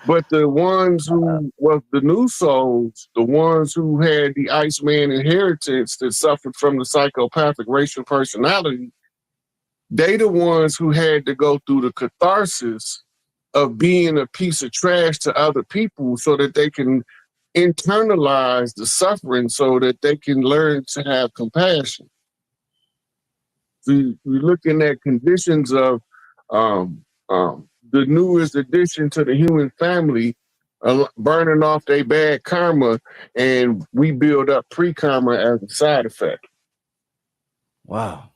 But the ones who was the new souls, the ones who had the Iceman inheritance that suffered from the psychopathic racial personality, they the ones who had to go through the catharsis of being a piece of trash to other people so that they can internalize the suffering so that they can learn to have compassion. So you're looking at conditions of the newest addition to the human family burning off their bad karma, and we build up pre-karma as a side effect. Wow.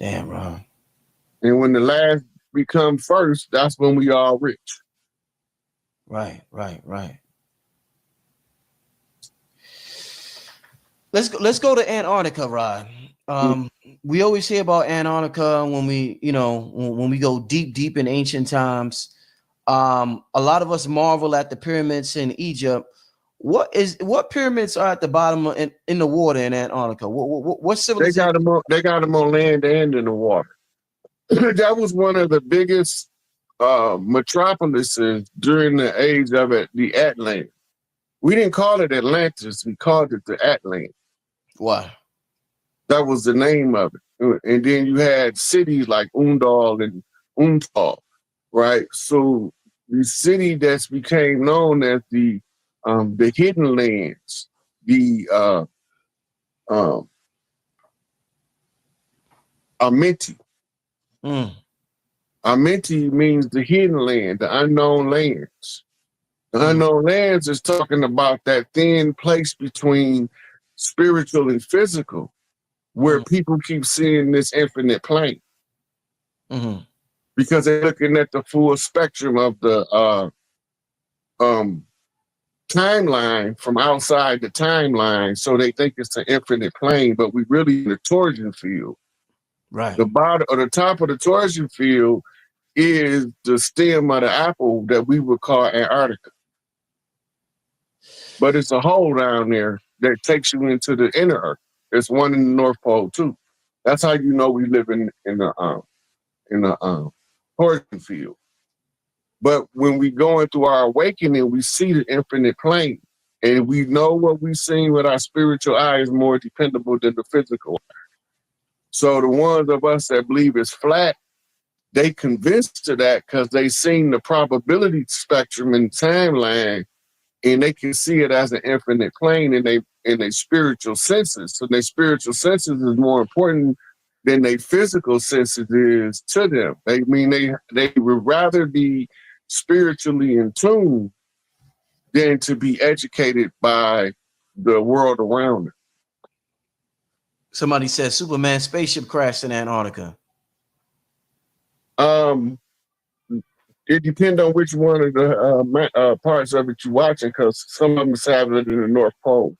Damn, Ron. And when the last become first, that's when we all rich. Right. Let's go to Antarctica, Rod. We always hear about Antarctica when we, when we go deep in ancient times. A lot of us marvel at the pyramids in Egypt. What pyramids are at the bottom in the water in Antarctica? What civilization? They got them on land and in the water. That was one of the biggest metropolises during the age of the Atlantic. We didn't call it Atlantis. We called it the Atlantic. Why? That was the name of it. And then you had cities like Undal and Untal, right? So the city that's became known as the hidden lands, the um, Amenti. Mm. Amenti means the hidden land, the unknown lands. The unknown lands is talking about that thin place between spiritual and physical, where people keep seeing this infinite plane because they're looking at the full spectrum of the timeline from outside the timeline. So they think it's an infinite plane, but we really in the torsion field. Right. The bottom or the top of the torsion field is the stem of the apple that we would call Antarctica. But it's a hole down there that takes you into the inner Earth. There's one in the North Pole too. That's how you know we live in the torsion field. But when we go into our awakening, we see the infinite plane, and we know what we've seen with our spiritual eye is more dependable than the physical eye. So the ones of us that believe it's flat, they convinced to that because they seen the probability spectrum and timeline, and they can see it as an infinite plane in their spiritual senses. So their spiritual senses is more important than their physical senses is to them. They would rather be spiritually in tune than to be educated by the world around them. Somebody said Superman spaceship crashed in Antarctica. It depends on which one of the parts of it you're watching, because some of them have it in the North Pole.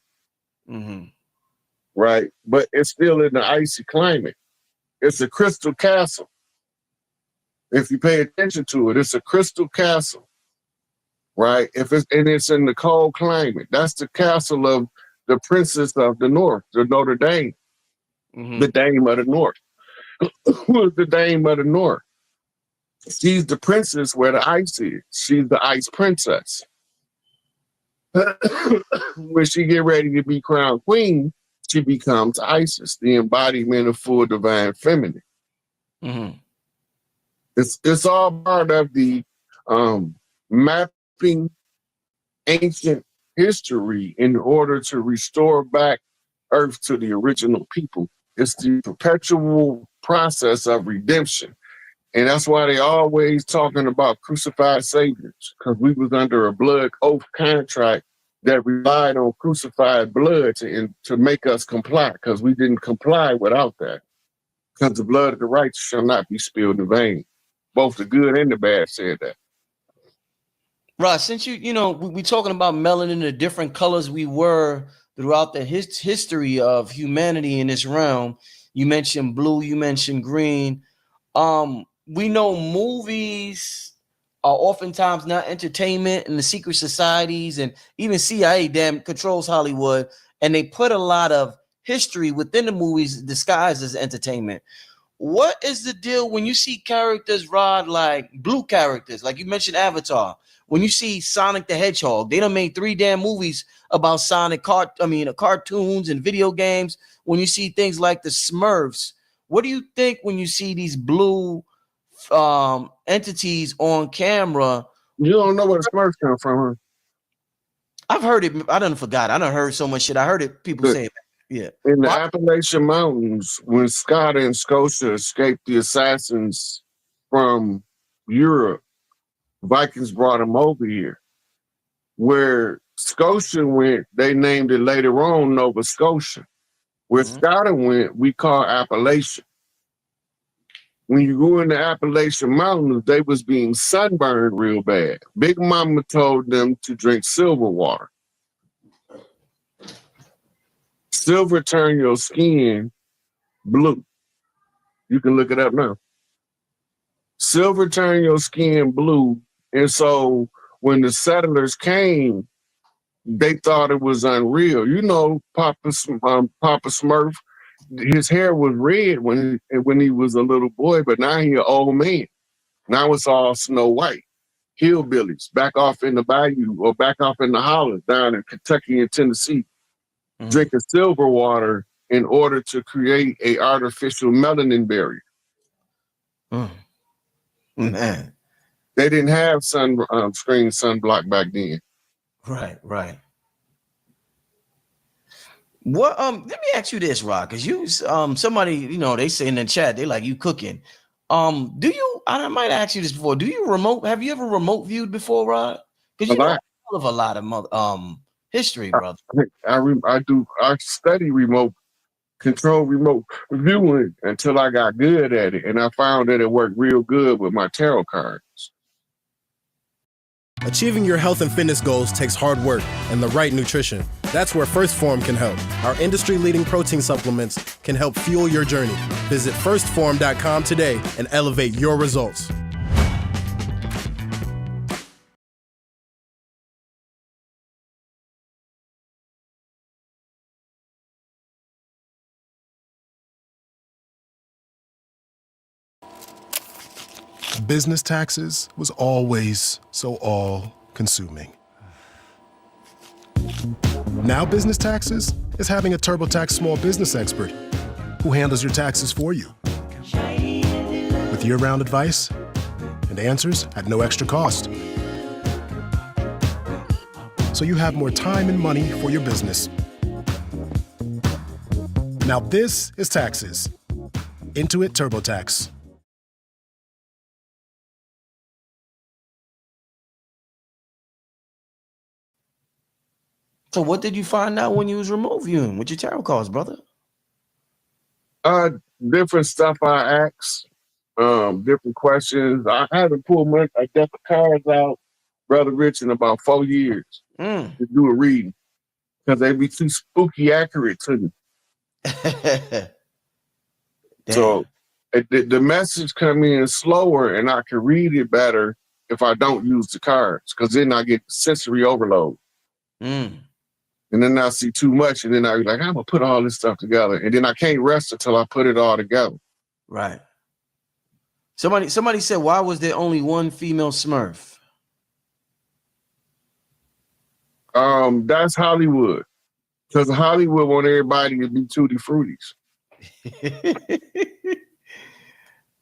Right? But it's still in the icy climate. It's a crystal castle. If you pay attention to it, it's a crystal castle. Right? It's in the cold climate. That's the castle of the princess of the North, the Notre Dame. The Dame of the North. Who is the Dame of the North? She's the princess where the ice is. She's the ice princess. When she get ready to be crowned queen, she becomes Isis, the embodiment of full divine feminine. It's all part of the mapping ancient history in order to restore back Earth to the original people. It's the perpetual process of redemption. And that's why they always talking about crucified saviors, because we was under a blood oath contract that relied on crucified blood to make us comply, because we didn't comply without that. Because the blood of the righteous shall not be spilled in vain. Both the good and the bad said that. Right. Since we talking about melanin, the different colors we were throughout the history of humanity in this realm. You mentioned blue, you mentioned green. We know movies are oftentimes not entertainment, and the secret societies and even CIA controls Hollywood, and they put a lot of history within the movies disguised as entertainment. What is the deal when you see characters, Rod, like blue characters, like you mentioned Avatar? When you see Sonic the Hedgehog, they done made 3 damn movies about Sonic, cartoons and video games. When you see things like the Smurfs, what do you think when you see these blue entities on camera? You don't know where the Smurfs come from, huh? I've heard it. I done forgot. I done heard so much shit. I heard it. People say it. Yeah. In the Appalachian Mountains, when Scott and Scotia escaped the assassins from Europe, Vikings brought them over here. Where Scotia went, they named it later on Nova Scotia. Where Scott went, we call Appalachia. When you go in the Appalachian Mountains, they was being sunburned real bad. Big Mama told them to drink silver water. Silver turn your skin blue. You can look it up now. Silver turn your skin blue. And so when the settlers came, they thought it was unreal. You know, Papa Smurf, his hair was red when he was a little boy, but now he's an old man. Now it's all Snow White. Hillbillies back off in the bayou or back off in the hollers down in Kentucky and Tennessee, drinking silver water in order to create a artificial melanin barrier. Man. They didn't have screen sunblock back then. Right. What let me ask you this, Rod, because you somebody, they say in the chat, they like you cooking. Do you, I might ask you this before, have you ever remote viewed before, Rod? Because you know of a lot of history, brother. I study remote viewing until I got good at it, and I found that it worked real good with my tarot cards. Achieving your health and fitness goals takes hard work and the right nutrition. That's where First Form can help. Our industry-leading protein supplements can help fuel your journey. Visit firstform.com today and elevate your results. Business taxes was always so all-consuming. Now business taxes is having a TurboTax small business expert who handles your taxes for you. With year-round advice and answers at no extra cost. So you have more time and money for your business. Now this is taxes. Intuit TurboTax. So what did you find out when you was remote viewing with your tarot cards, brother? Different stuff I asked, different questions. I haven't pulled a deck of cards out, Brother Rich, in about 4 years to do a reading because they be too spooky accurate to me. So the message come in slower and I can read it better if I don't use the cards because then I get sensory overload. And then I see too much, and then I be like, I'm gonna put all this stuff together, and then I can't rest until I put it all together. Right. Somebody said, why was there only one female Smurf? That's Hollywood, because Hollywood want everybody to be tutti fruities.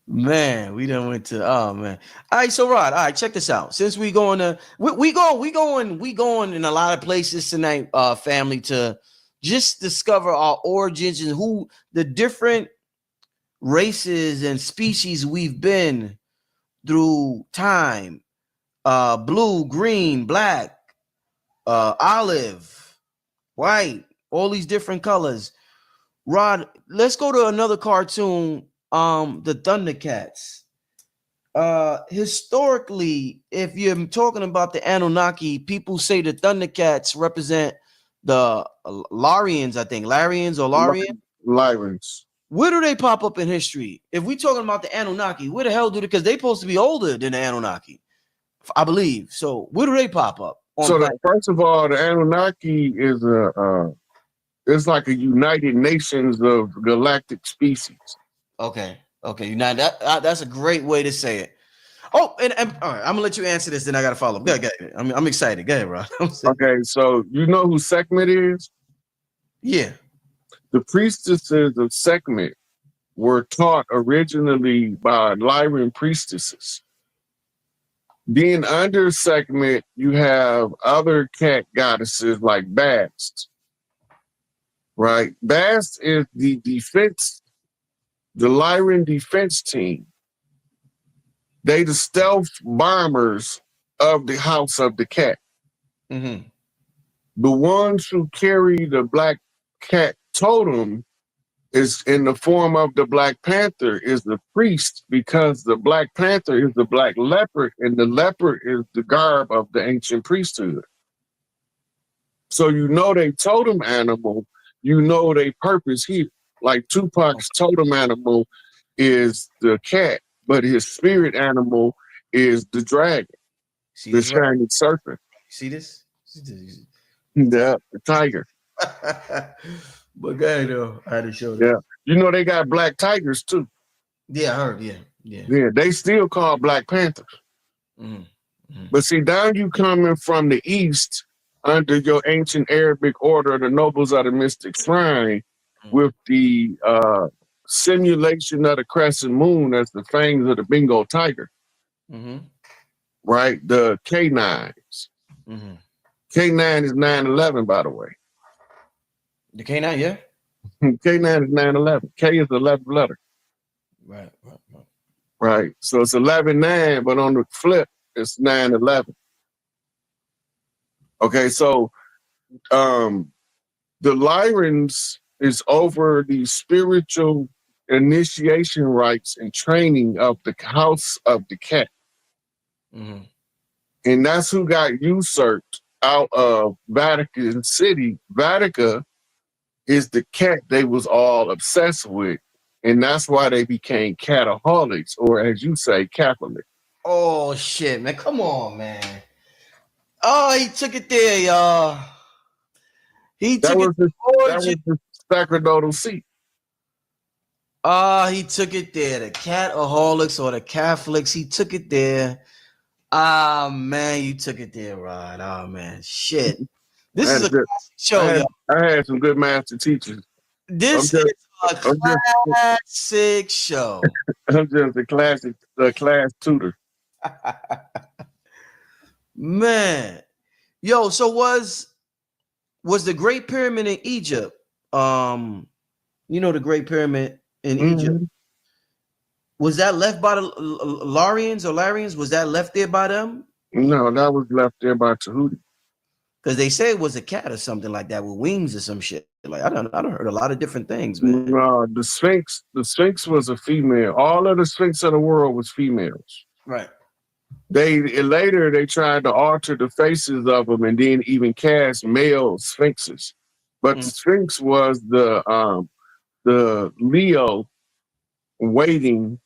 Man, we done went to man. All right, so Rod, all right, check this out. Since we going to we going in a lot of places tonight, family, to just discover our origins and who the different races and species we've been through time. Blue, green, black, olive, white, all these different colors. Rod, let's go to another cartoon. The Thundercats. Historically, if you're talking about the Anunnaki, people say the Thundercats represent the Larians, I think. Larians. Lyrans. Where do they pop up in history? If we're talking about the Anunnaki, where the hell do they, because they're supposed to be older than the Anunnaki, I believe. So where do they pop up? First of all, the Anunnaki is it's like a United Nations of galactic species. Okay. Now that's a great way to say it. Oh, and all right, I'm gonna let you answer this. Then I gotta follow up. Go ahead. I'm excited. Go ahead, Rob. Okay, so you know who Sekhmet is? Yeah. The priestesses of Sekhmet were taught originally by Lyran priestesses. Then under Sekhmet, you have other cat goddesses like Bast. Right? Bast is the Lyran defense team. They the stealth bombers of the House of the Cat. Mm-hmm. The ones who carry the Black Cat totem is in the form of the Black Panther is the priest, because the Black Panther is the black leopard, and the leopard is the garb of the ancient priesthood. So you know they totem animal, you know they purpose here. Like Tupac's totem animal is the cat, but his spirit animal is the dragon, the shining serpent. See this? Yeah, the tiger. But go ahead, I had to show that. Yeah, you know they got black tigers too. Yeah, I heard. Yeah, they still call Black Panthers. Mm-hmm. But see, down you coming from the east under your ancient Arabic order, the nobles of the mystic shrine, with the simulation of the crescent moon as the fangs of the Bengal tiger, right? The K9s. K9 is 9/11, by the way. The K9, yeah. K9 is 9/11. K is the 11th letter. Right. So it's 11/9, but on the flip, it's 9/11. Okay, so the Lyrans is over the spiritual initiation rites and training of the house of the cat. And that's who got usurped out of Vatican City. Vatican is the cat they was all obsessed with. And that's why they became cataholics, or as you say, Catholic. Oh shit, man. Come on, man. Oh, he took it there, y'all. He took it to origin. That was the sacerdotal seat. He took it there. The cataholics or the Catholics, he took it there. Ah, man, you took it there, Rod. Oh, man. Shit. This is a classic show, y'all. I had some good master teachers. This is a classic show. I'm just a class tutor. Man. Yo, so was the Great Pyramid in Egypt? You know the Great Pyramid in Egypt. Was that left by the Larians? Was that left there by them? No, that was left there by Tahuti. Because they say it was a cat or something like that with wings or some shit. Like I don't heard a lot of different things, man. No, the Sphinx was a female. All of the Sphinx of the world was females. Right. Later they tried to alter the faces of them and then even cast male sphinxes. But the Sphinx was the Leo waiting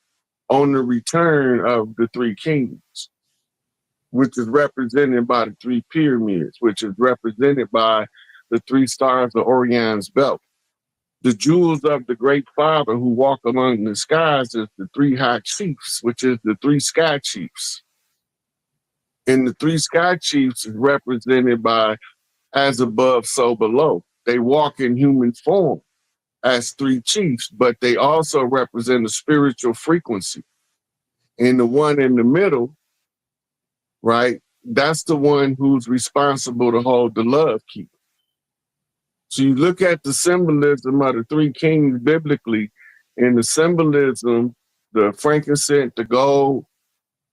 on the return of the three kings, which is represented by the three pyramids, which is represented by the three stars of Orion's belt. The jewels of the great father who walk among the skies is the three high chiefs, which is the three sky chiefs. And the three sky chiefs is represented by as above, so below. They walk in human form as three chiefs, but they also represent a spiritual frequency. And the one in the middle, right, that's the one who's responsible to hold the love key. So you look at the symbolism of the three kings biblically, and the symbolism, the frankincense, the gold,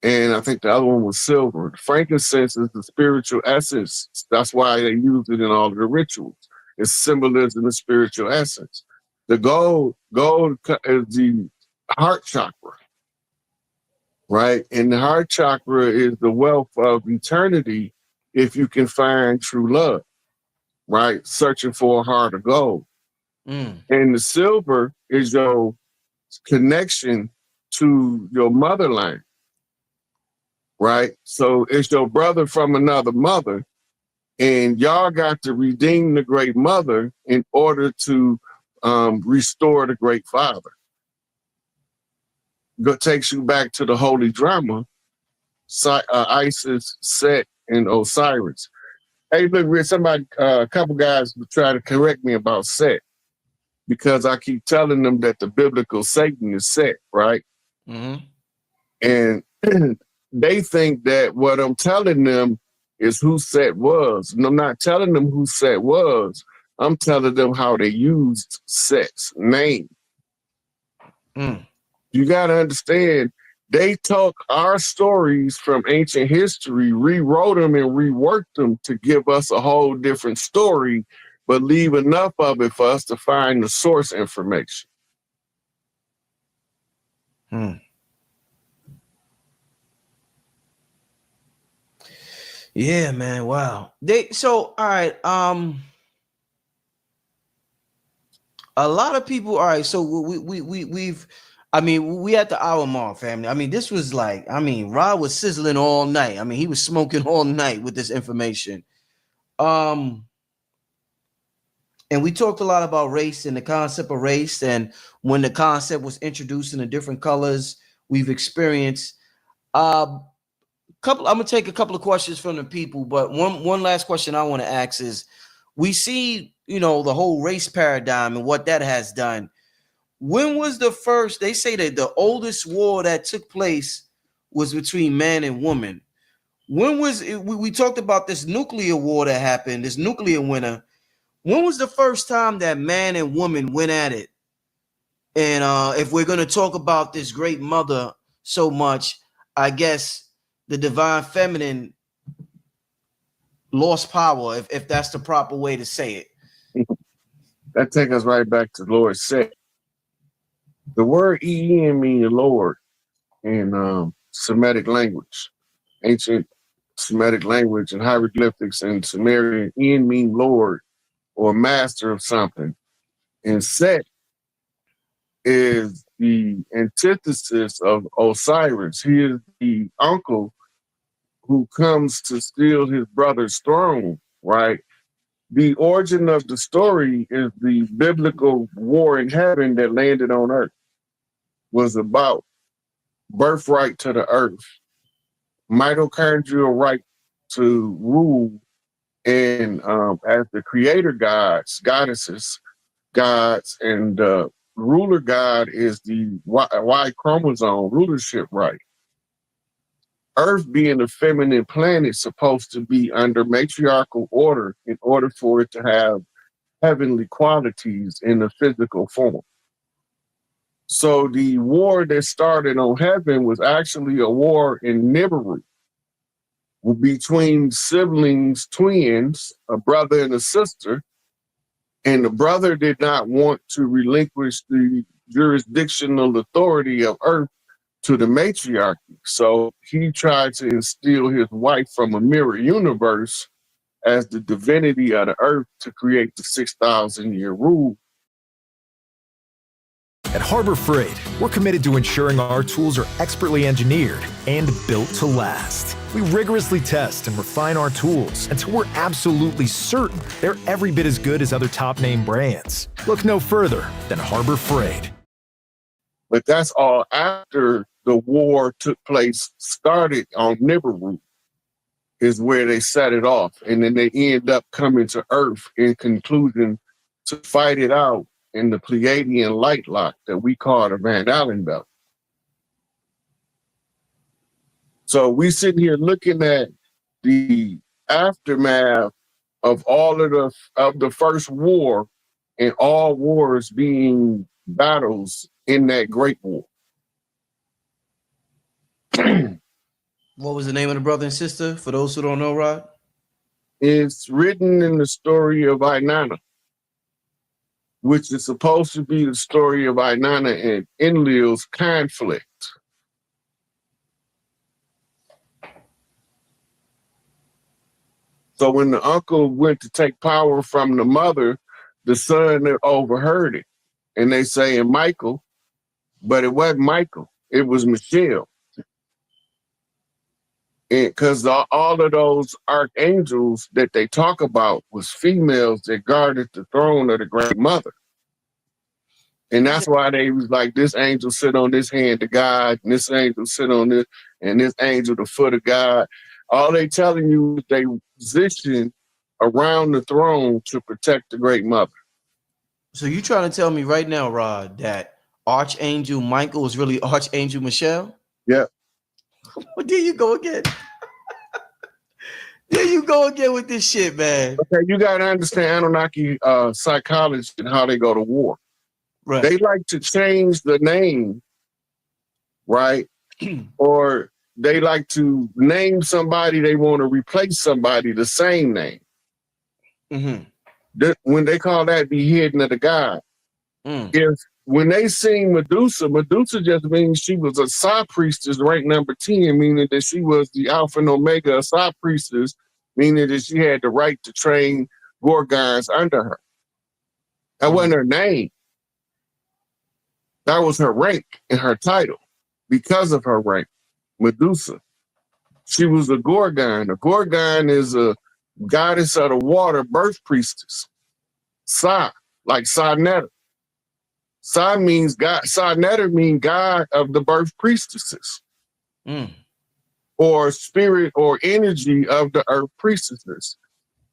and I think the other one was silver. The frankincense is the spiritual essence. That's why they use it in all of the rituals. It's symbolism of spiritual essence. The gold is the heart chakra, right? And the heart chakra is the wealth of eternity if you can find true love, right? Searching for a heart of gold. And the silver is your connection to your motherland, right? So it's your brother from another mother, and y'all got to redeem the great mother in order to restore the great father. Takes you back to the holy drama, Isis, Set, and Osiris. Hey, look, Rich, a couple guys would try to correct me about Set, because I keep telling them that the biblical Satan is Set, right? And they think that what I'm telling them is who Set was. And I'm not telling them who Set was. I'm telling them how they used Set's name. You got to understand, they took our stories from ancient history, rewrote them and reworked them to give us a whole different story, but leave enough of it for us to find the source information. Yeah, man. Wow. All right. A lot of people. All right. So we've. I mean, we at the hour mark, family. I mean, this was like. I mean, Rod was sizzling all night. I mean, he was smoking all night with this information. And we talked a lot about race and the concept of race, and when the concept was introduced in the different colors we've experienced. I'm gonna take a couple of questions from the people, but one last question I want to ask is: we see you know, the whole race paradigm and what that has done. When was the first? They say that the oldest war that took place was between man and woman. When was it? We talked about this nuclear war that happened, this nuclear winter. When was the first time that man and woman went at it? And if we're going to talk about this great mother so much, I guess the divine feminine lost power, if that's the proper way to say it. That takes us right back to Lord said. The word En means Lord in Semitic language, ancient Semitic language and hieroglyphics and Sumerian. En means Lord or master of something. And Set is the antithesis of Osiris. He is the uncle who comes to steal his brother's throne, right? The origin of the story is the biblical war in heaven that landed on earth. Was about birthright to the earth, mitochondrial right to rule, and as the creator gods, goddesses, gods, and ruler god is the Y chromosome rulership right. Earth being a feminine planet supposed to be under matriarchal order in order for it to have heavenly qualities in the physical form. So the war that started on heaven was actually a war in Nibiru between siblings, twins, a brother and a sister. And the brother did not want to relinquish the jurisdictional authority of Earth to the matriarchy. So he tried to instill his wife from a mirror universe as the divinity of the Earth to create the 6,000-year rule. At Harbor Freight, we're committed to ensuring our tools are expertly engineered and built to last. We rigorously test and refine our tools until we're absolutely certain they're every bit as good as other top-name brands. Look no further than Harbor Freight. But that's all after the war took place, started on Nibiru, is where they set it off. And then they end up coming to Earth in conclusion to fight it out in the Pleiadian light lock that we call the Van Allen belt. So we sitting here looking at the aftermath of all of the first war, and all wars being battles in that great war. What was the name of the brother and sister, for those who don't know, Rod? It's written in the story of Inanna, which is supposed to be the story of Inanna and Enlil's conflict. So when the uncle went to take power from the mother, the son overheard it. And they say, and Michael, but it wasn't Michael, it was Michelle. Because all of those archangels that they talk about was females that guarded the throne of the Great Mother. And that's why they was like, this angel sit on this hand to God, and this angel sit on this, and this angel the foot of God. All they telling you is they position around the throne to protect the Great Mother. So you trying to tell me right now, Rod, that Archangel Michael is really Archangel Michelle? Yeah. Well, there you go again. There you go again with this shit, man. Okay, you got to understand Anunnaki psychology and how they go to war. Right. They like to change the name, right? Or they like to name somebody, they want to replace somebody the same name. Mm-hmm. When they call that the hidden of the god. When they sing Medusa, Medusa just means she was a Psi priestess, rank number 10, meaning that she was the Alpha and Omega of Psi priestess, meaning that she had the right to train Gorgons under her. That wasn't her name. That was her rank and her title because of her rank, Medusa. She was a Gorgon. A Gorgon is a goddess of the water, birth priestess. Psi, like Psi-Netta. Psi means God. Psi-Netta means God of the birth priestesses. Or spirit or energy of the earth priestesses.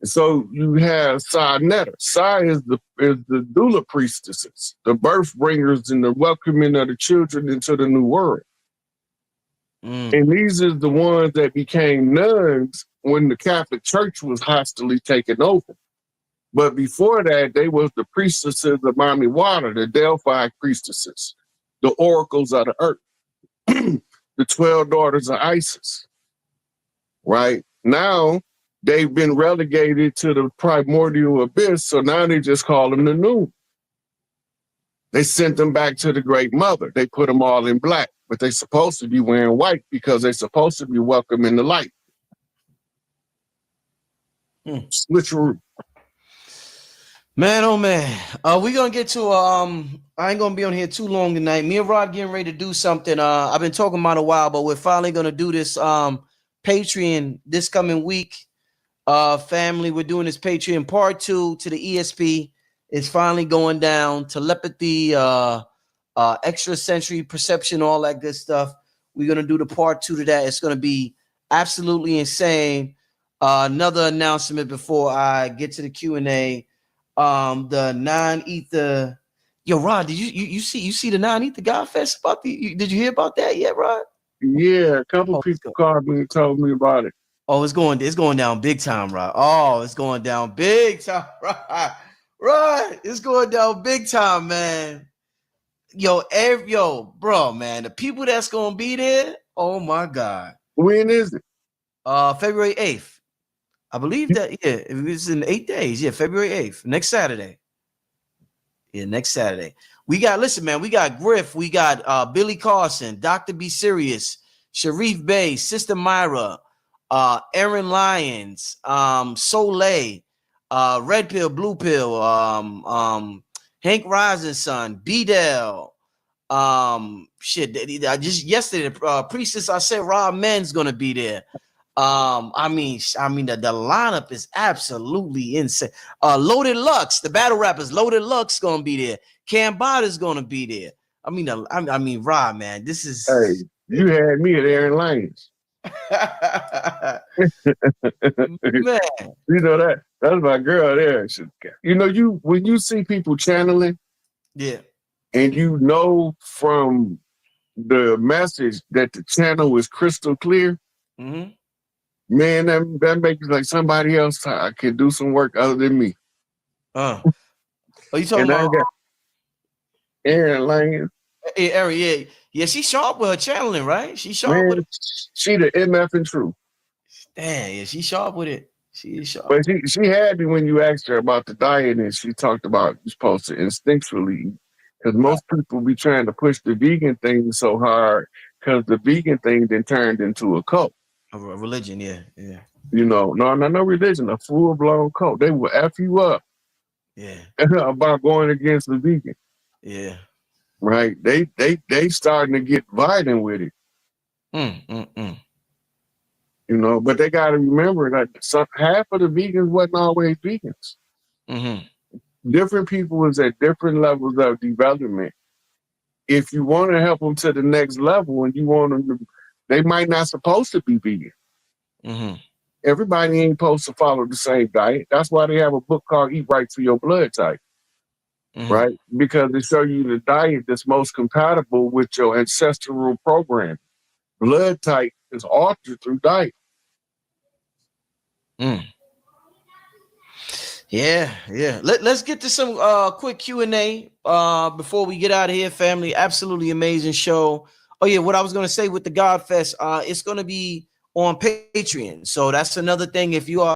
So you have Sa-Netta. Sa is the doula priestesses, the birth bringers and the welcoming of the children into the new world. And these are the ones that became nuns when the Catholic Church was hostily taken over. But before that, they was the priestesses of Mami Water, the Delphi priestesses, the oracles of the earth, the 12 daughters of Isis. Right? Now, they've been relegated to the primordial abyss, so now they just call them the new. They sent them back to the Great Mother. They put them all in black, but they're supposed to be wearing white because they're supposed to be welcoming the light. Switcheroo. Man, oh man. We're gonna get to I ain't gonna be on here too long tonight. Me and Rod getting ready to do something. I've been talking about a while, but we're finally gonna do this Patreon this coming week. Family, we're doing this Patreon part 2 to the ESP. It's finally going down. Telepathy, extrasensory perception, all that good stuff. We're gonna do the part 2 to that. It's gonna be absolutely insane. Another announcement before I get to the Q&A. The non-ether. Yo, Rod, did you see the non-ether God Fest about did you hear about that yet, Rod? Yeah, a couple people called me and told me about it. Oh, it's going down big time, Rod. Oh, it's going down big time, Rod. Rod, it's going down big time, man. Yo, bro, man, the people that's gonna be there, oh my God. When is it? February 8th. I believe that, yeah, it's in 8 days. Yeah, February 8th, next Saturday. Yeah, next Saturday. We got Griff, we got Billy Carson, Dr. Be Serious, Sharif Bey, Sister Myra, Aaron Lyons, Soleil, Red Pill, Blue Pill, Hank Rising Son, B-Dell, just yesterday, Priestess, I said Rob Men's gonna be there. I mean the lineup is absolutely insane. Loaded Lux, the battle rappers, Loaded Lux gonna be there. Cam Botter's gonna be there. I mean, Rob, man, this is. Hey, you had me at Aaron Lyons. Man, you know that's my girl there. You know, when you see people channeling, yeah, and you know from the message that the channel is crystal clear. Mm-hmm. Man, that makes like somebody else can do some work other than me. Are you talking about Aaron Lyons? Hey, Aaron, yeah, she's sharp with her channeling, right? She's sharp Man, with it. She the MF and true. Damn, yeah, she's sharp with it. She is sharp. But she had me when you asked her about the diet, and she talked about you're supposed to instinctually eat. Because most people be trying to push the vegan thing so hard because the vegan thing then turned into a cult. A religion, yeah. You know, no religion, a full-blown cult. They will F you up about going against the vegan. Yeah. Right? They starting to get violent with it. You know, but they got to remember that half of the vegans wasn't always vegans. Mm-hmm. Different people was at different levels of development. If you want to help them to the next level and you want them to, they might not supposed to be vegan. Mm-hmm. Everybody ain't supposed to follow the same diet. That's why they have a book called Eat Right for Your Blood Type. Mm-hmm. Right? Because they show you the diet that's most compatible with your ancestral program. Blood type is altered through diet. Yeah. Let's get to some quick Q&A before we get out of here, family. Absolutely amazing show. Oh yeah, what I was gonna say with the God Fest, it's gonna be on Patreon. So that's another thing. If you are